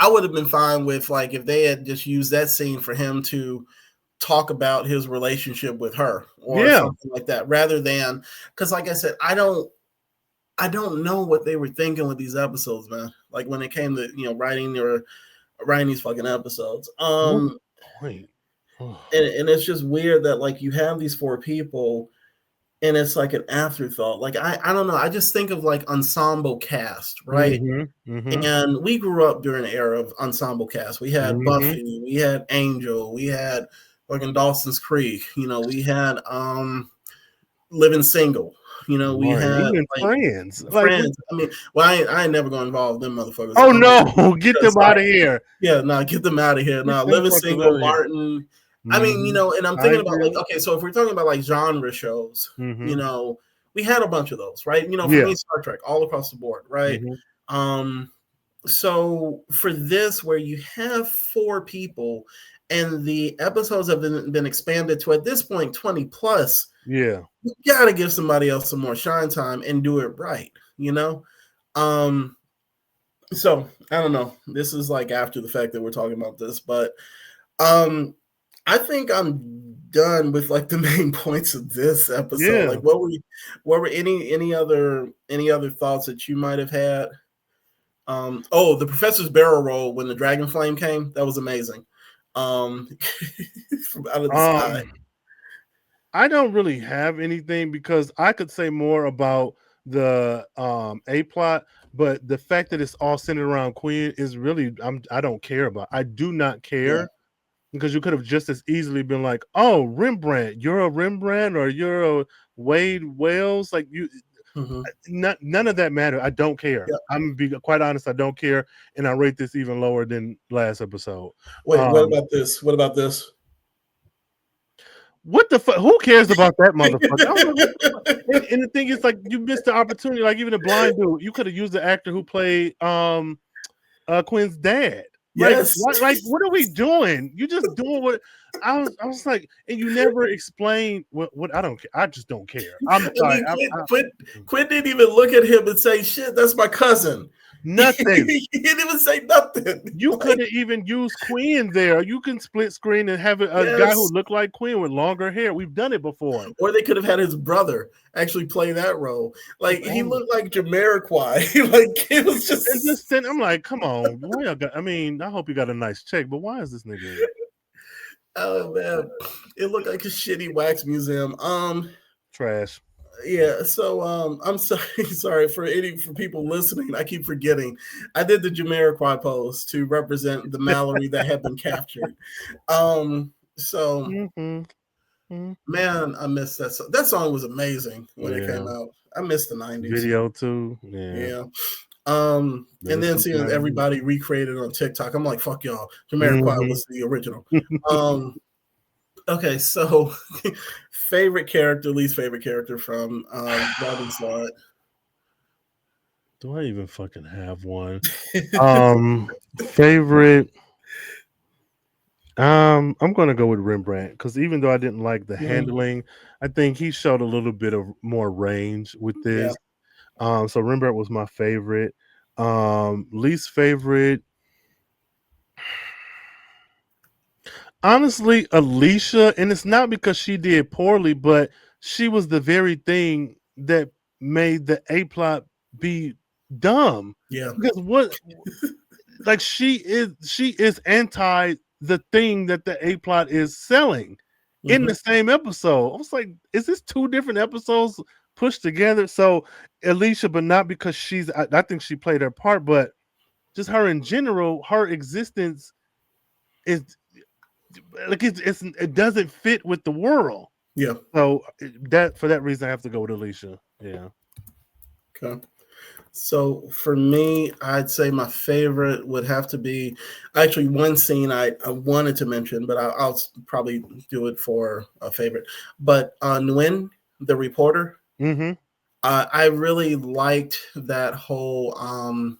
would have been fine with like if they had just used that scene for him to talk about his relationship with her or something like that, rather than because like I said, I don't know what they were thinking with these episodes, man. Like when it came to writing these fucking episodes. And it's just weird that like you have these 4 people and it's like an afterthought. Like I don't know. I just think of like ensemble cast, right? And we grew up during an era of ensemble cast. We had Buffy, we had Angel, we had fucking Dawson's Creek. We had Living Single. We had even Friends. Friends. I mean, well, I ain't never gonna involve them motherfuckers. Oh no, get them out of here. Yeah, no, get them out of here. No, Living Single, Martin. I mean, and I'm thinking about like, okay, so if we're talking about like genre shows, we had a bunch of those, right? For me, Star Trek, all across the board, right? So for this, where you have 4 people and the episodes have been expanded to at this point 20 plus, you gotta give somebody else some more shine time and do it right, So I don't know. This is like after the fact that we're talking about this, but I think I'm done with like the main points of this episode. Like what were any other thoughts that you might have had? The professor's barrel roll when the dragon flame came, that was amazing. From out of the sky. I don't really have anything because I could say more about the A plot, but the fact that it's all centered around Quinn is really I don't care about. I do not care. Because you could have just as easily been like, oh, Rembrandt, you're a Rembrandt or you're a Wade Wales. Like none of that matter. I don't care. I'm gonna be quite honest. I don't care. And I rate this even lower than last episode. Wait, what about this? What about this? What the fuck? Who cares about that motherfucker? and the thing is, like, you missed the opportunity. Like, even a blind dude, you could have used the actor who played Quinn's dad. Yes. Like, what are we doing? You just doing what I was like, and you never explain what I don't care. I just don't care. I'm sorry. Quinn didn't even look at him and say, shit, that's my cousin. Nothing. He didn't even say nothing. You could have even used Quinn there. You can split screen and have a guy who looked like Quinn with longer hair. We've done it before. Or they could have had his brother actually play that role. Like he looked like Jamiroquai. Like it was just. I'm like, come on. I hope you got a nice check, but why is this nigga here? Oh man, it looked like a shitty wax museum. Trash. Yeah, so I'm sorry for people listening. I keep forgetting. I did the Jamiroquai pose to represent the Mallory that had been captured. Man, I missed that song. That song was amazing when it came out. I missed the 90s. Video too. Yeah. And then seeing everybody recreated on TikTok, I'm like, fuck y'all. Jamiroquai was the original. Okay, so favorite character, least favorite character from Devin's side. Do I even fucking have one? Favorite. I'm gonna go with Rembrandt because even though I didn't like the handling, I think he showed a little bit of more range with this. So Rembrandt was my favorite. Least favorite. Honestly, Alicia, and it's not because she did poorly, but she was the very thing that made the A plot be dumb. Yeah, because like she is anti the thing that the A plot is selling in the same episode. I was like, is this 2 different episodes pushed together. So Alicia, but not because I think she played her part, but just her in general, her existence is like it doesn't fit with the world. Yeah. So that for that reason, I have to go with Alicia. Yeah. Okay. So for me, I'd say my favorite would have to be actually one scene I wanted to mention, but I'll probably do it for a favorite. But Nguyen, the reporter, Mm-hmm. I really liked that whole um,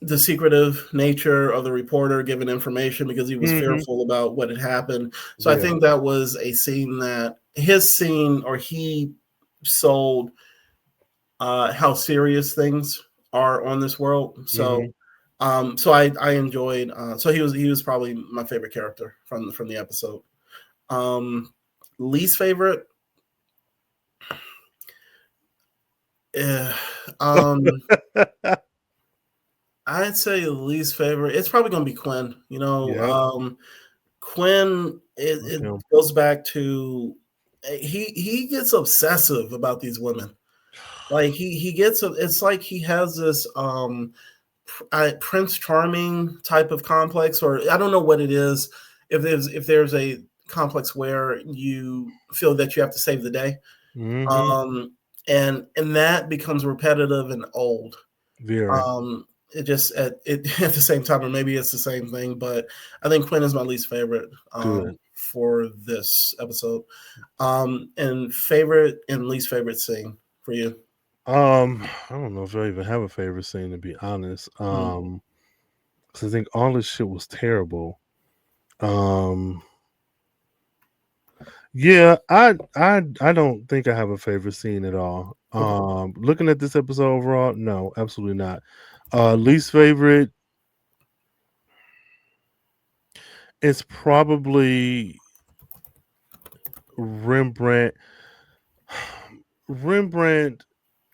the secretive nature of the reporter giving information because he was Mm-hmm. fearful about what had happened. So I Yeah. think that was a scene that he sold how serious things are on this world. Mm-hmm. So I enjoyed. So he was probably my favorite character from the episode. Um, least favorite. eh, um, I'd say least favorite. It's probably gonna be Quinn. Yep. Quinn. It Okay. goes back to he gets obsessive about these women. Like he gets. It's like he has this Prince Charming type of complex, or I don't know what it is. If there's a complex where you feel that you have to save the day, Mm-hmm. and that becomes repetitive and old. Very It just at the same time, or maybe it's the same thing, but I think Quinn is my least favorite good. for this episode. And favorite and least favorite scene for you. I don't know if I even have a favorite scene to be honest. Mm. Because I think all this shit was terrible. Um, yeah, I don't think I have a favorite scene at all. Okay. Looking at this episode overall, no, absolutely not. Least favorite is probably Rembrandt. Rembrandt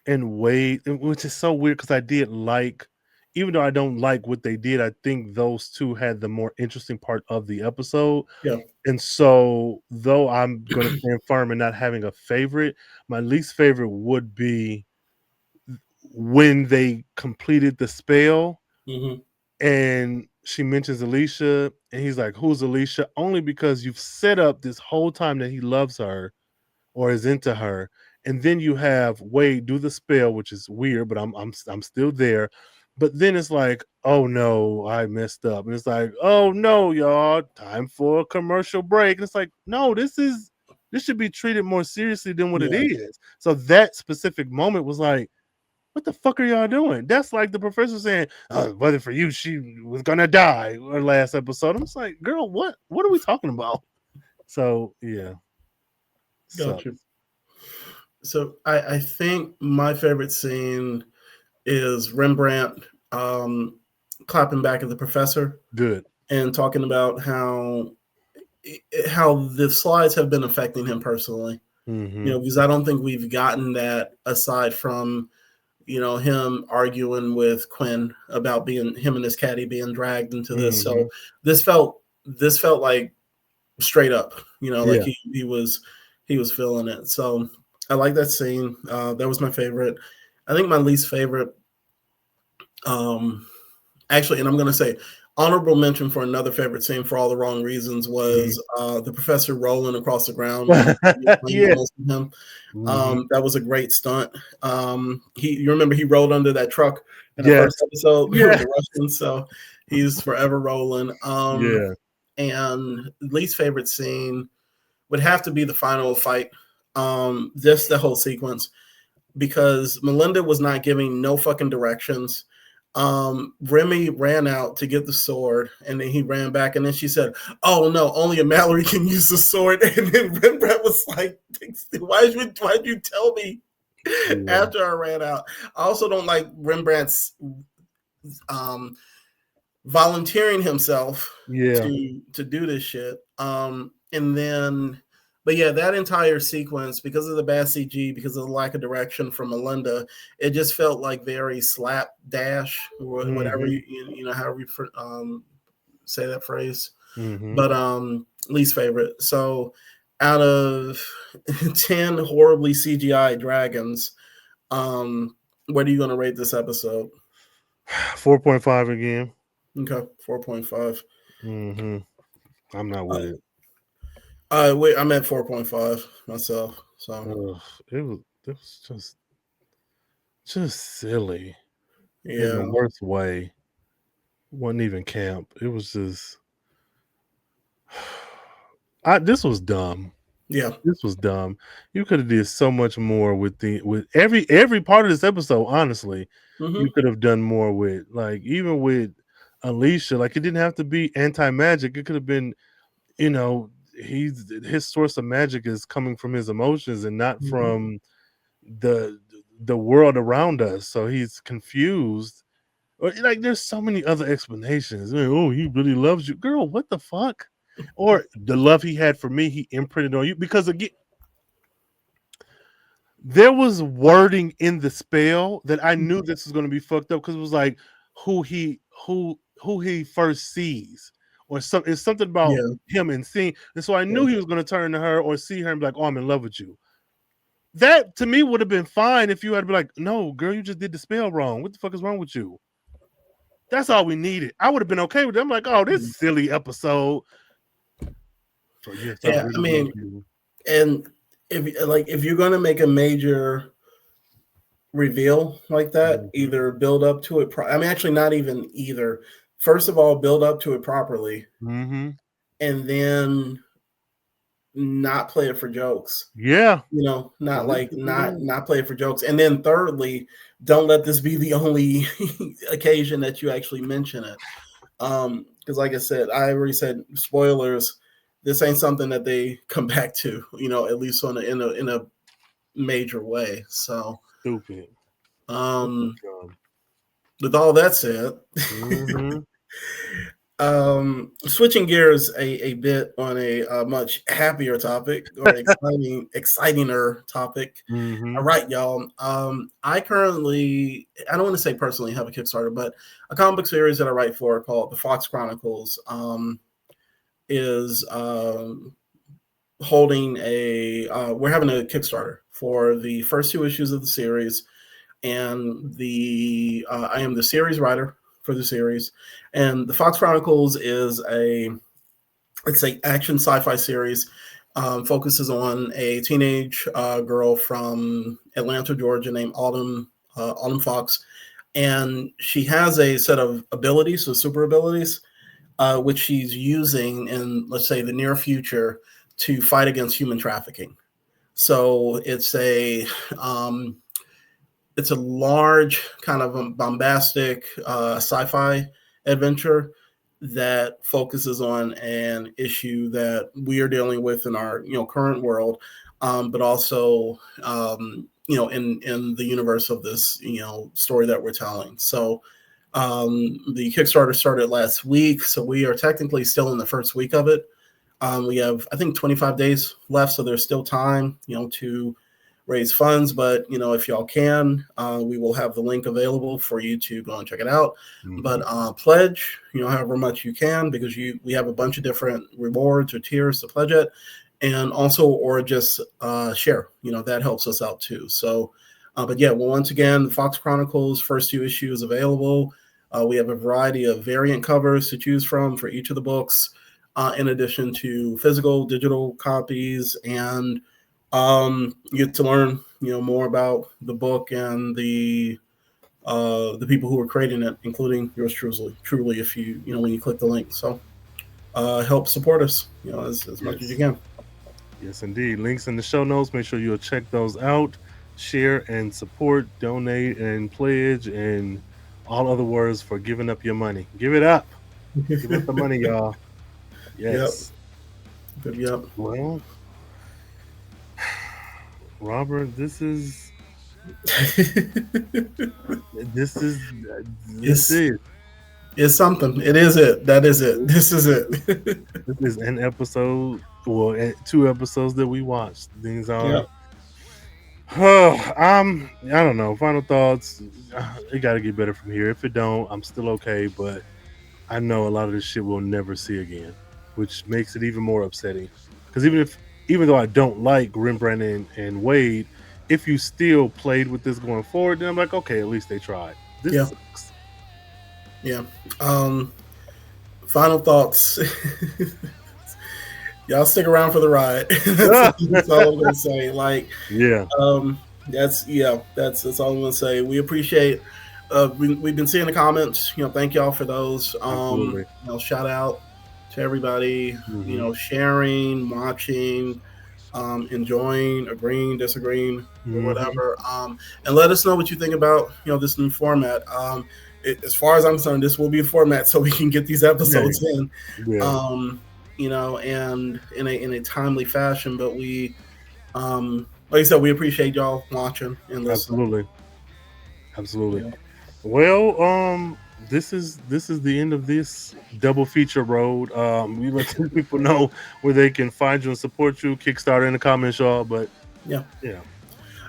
and Wade, which is so weird because I did like, even though I don't like what they did, I think those two had the more interesting part of the episode. Yeah. And so, though I'm going to stand firm in not having a favorite, my least favorite would be when they completed the spell Hmm. and she mentions Alicia, and he's like, "Who's Alicia?" Only because you've set up this whole time that he loves her or is into her, and then you have Wade do the spell, which is weird, but I'm still there. But then it's like, oh no, I messed up, and it's like, oh no, y'all, time for a commercial break. And it's like, no, this should be treated more seriously than what it Yeah. is. So that specific moment was like, what the fuck are y'all doing? That's like the professor saying, whether for you, she was gonna die or last episode. I'm just like, girl, what are we talking about? So yeah, so Gotcha. So I think my favorite scene is Rembrandt clapping back at the professor good. and talking about how the slides have been affecting him personally. Mm-hmm. Because I don't think we've gotten that aside from him arguing with Quinn about being him and his caddy being dragged into this. Mm-hmm. So this felt like straight up, like Yeah. he was feeling it. So I like that scene. That was my favorite. I think my least favorite, actually, and I'm gonna say honorable mention for another favorite scene for all the wrong reasons was the professor rolling across the ground when the plane Yeah. was missing him. Mm-hmm. That was a great stunt. You remember he rolled under that truck in the Yes. first episode with Yeah. the Russians, so he's forever rolling. Yeah. And least favorite scene would have to be the final fight. Just the whole sequence because Melinda was not giving no fucking directions. Remy ran out to get the sword, and then he ran back, and then she said, "Oh no, only a Mallory can use the sword." And then Rembrandt was like, "Why'd you tell me Yeah. after I ran out?" I also don't like Rembrandt's um, volunteering himself Yeah. to do this shit. And then, but yeah, that entire sequence, because of the bad CG, because of the lack of direction from Melinda, it just felt like very slapdash, or whatever Mm-hmm. however you say that phrase. Mm-hmm. But least favorite. So out of 10 horribly CGI dragons, what are you going to rate this episode? 4.5 again. Okay, 4.5. Mm-hmm. I'm not with it. Wait, I'm at 4.5 myself. So Ugh, it was just silly in the yeah, worst way. Wasn't even camp. It was just this was dumb. yeah. This was dumb. You could have did so much more with every part of this episode, honestly. You Mm-hmm. could have done more with, like, even with Alicia. Like, it didn't have to be anti-magic. It could have been, his source of magic is coming from his emotions and not Mm-hmm. from the the world around us. So he's confused. Or, like, there's so many other explanations. Like, oh, he really loves you, girl. What the fuck? Or the love he had for me, he imprinted on you. Because again, there was wording in the spell that I knew this was going to be fucked up, because it was like who he first sees, or something. It's something about Yeah. him and seeing, and so I Yeah. knew he was going to turn to her or see her and be like, "Oh, I'm in love with you." That to me would have been fine if you had to be like, "No, girl, you just did the spell wrong. What the fuck is wrong with you?" That's all we needed. I would have been okay with it. I'm like, "Oh, this silly episode." So yes, I Yeah, I really love mean, you. and if you're going to make a major reveal like that, Mhm. either build up to it. I mean, actually, not even either. First of all, build up to it properly, Mhm. and then not play it for jokes. Yeah. Not This like is the move. not play it for jokes. And then thirdly, don't let this be the only occasion that you actually mention it. Because like I said, I already said spoilers. This ain't something that they come back to, at least in a major way. So, Stupid. Super um, dumb. with all that said, Mhm. switching gears a bit on a much happier topic, or excitinger topic. All Mhm. right, y'all. I don't want to say personally have a Kickstarter, but a comic book series that I write for called The Fox Chronicles is holding we're having a Kickstarter for the first two issues of the series, and I am the series writer for the series, and The Fox Chronicles is it's a action sci-fi series. Focuses on a teenage girl from Atlanta, Georgia, named Autumn Fox, and she has a set of abilities, so super abilities, which she's using in, let's say, the near future to fight against human trafficking. So um, it's a large, kind of bombastic sci-fi adventure that focuses on an issue that we are dealing with in our current world, but also in the universe of this story that we're telling. So the Kickstarter started last week, so we are technically still in the first week of it. We have, I think, 25 days left, so there's still time, to raise funds. But if y'all can, we will have the link available for you to go and check it out. But Mhm. pledge, however much you can, because we have a bunch of different rewards or tiers to pledge it, and also or just share. That helps us out too. So, but yeah, well, once again, the Fox Chronicles first two issues available. We have a variety of variant covers to choose from for each of the books, in addition to physical, digital copies, and you get to learn, more about the book and the people who are creating it, including yours truly, if when you click the link. So help support us, as much as you Yes. can. Yes, indeed. Links in the show notes. Make sure you'll check those out. Share and support, donate and pledge, and all other words for giving up your money. Give it up. Give us the money, y'all. Yep. Yes. Yep. Well, Robert, this is this it's is it's something. It is it. That is it. This is it. this is an episode, well, two episodes that we watched. These are Yep. I don't know. Final thoughts. It got to get better from here. If it don't, I'm still okay. But I know a lot of this shit we'll never see again, which makes it even more upsetting. Because even if even though I don't like Rembrandt and Wade, if you still played with this going forward, then I'm like, okay, at least they tried. This Yeah, sucks. yeah. Um, Final thoughts. Y'all stick around for the ride. That's all I'm gonna say. Like, Yeah, that's all I'm gonna say. We appreciate. We've been seeing the comments. Thank y'all for those. absolutely. Shout out to everybody. Hmm. Sharing, watching, enjoying, agreeing, disagreeing, or Hmm. whatever. And let us know what you think about this new format. As far as I'm concerned, this will be a format so we can get these Yeah, episodes in. yeah, And in a timely fashion. But like I said, we appreciate y'all watching and listening. absolutely, absolutely. Yeah, Well, this is the end of this double feature road. We let some people know where they can find you and support you. Kickstarter in the comments, y'all. But yeah. yeah,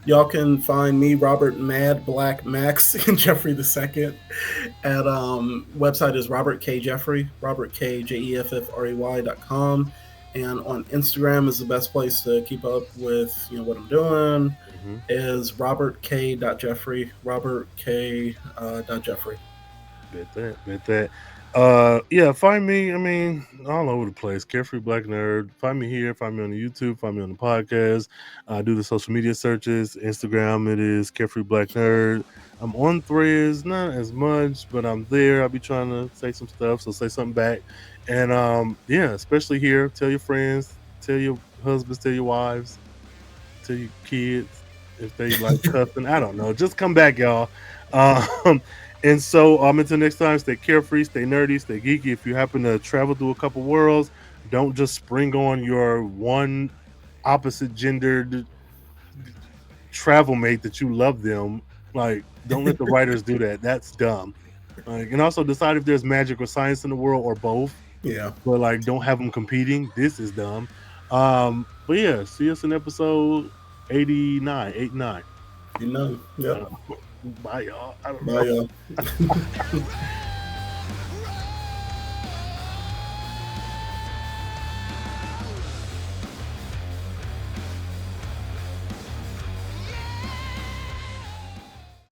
Y'all can find me, Robert Mad Black Max, and Jeffrey the Second at website is Robert K Jeffrey, Robert K JEFFREY.com. And on Instagram is the best place to keep up with what I'm doing. hmm, Is Robert K. Jeffrey, Robert K. Jeffrey. bet that. Yeah, find me. I mean, all over the place. Carefree Black Nerd. Find me here. Find me on the YouTube. Find me on the podcast. Do the social media searches. Instagram, it is Carefree Black Nerd. I'm on Threads, not as much, but I'm there. I'll be trying to say some stuff, so say something back. And yeah, especially here. Tell your friends. Tell your husbands. Tell your wives. Tell your kids if they like cussing. I don't know. Just come back, y'all. Um, and so until next time, stay carefree, stay nerdy, stay geeky. If you happen to travel through a couple worlds, don't just spring on your one opposite gendered travel mate that you love them. Like, don't let the writers do that. That's dumb. Like, and also decide if there's magic or science in the world or both. Yeah, But like, don't have them competing. This is dumb. But yeah, see us in episode 89, 89. Yep. Bye, y'all. I don't Bye, know. y'all.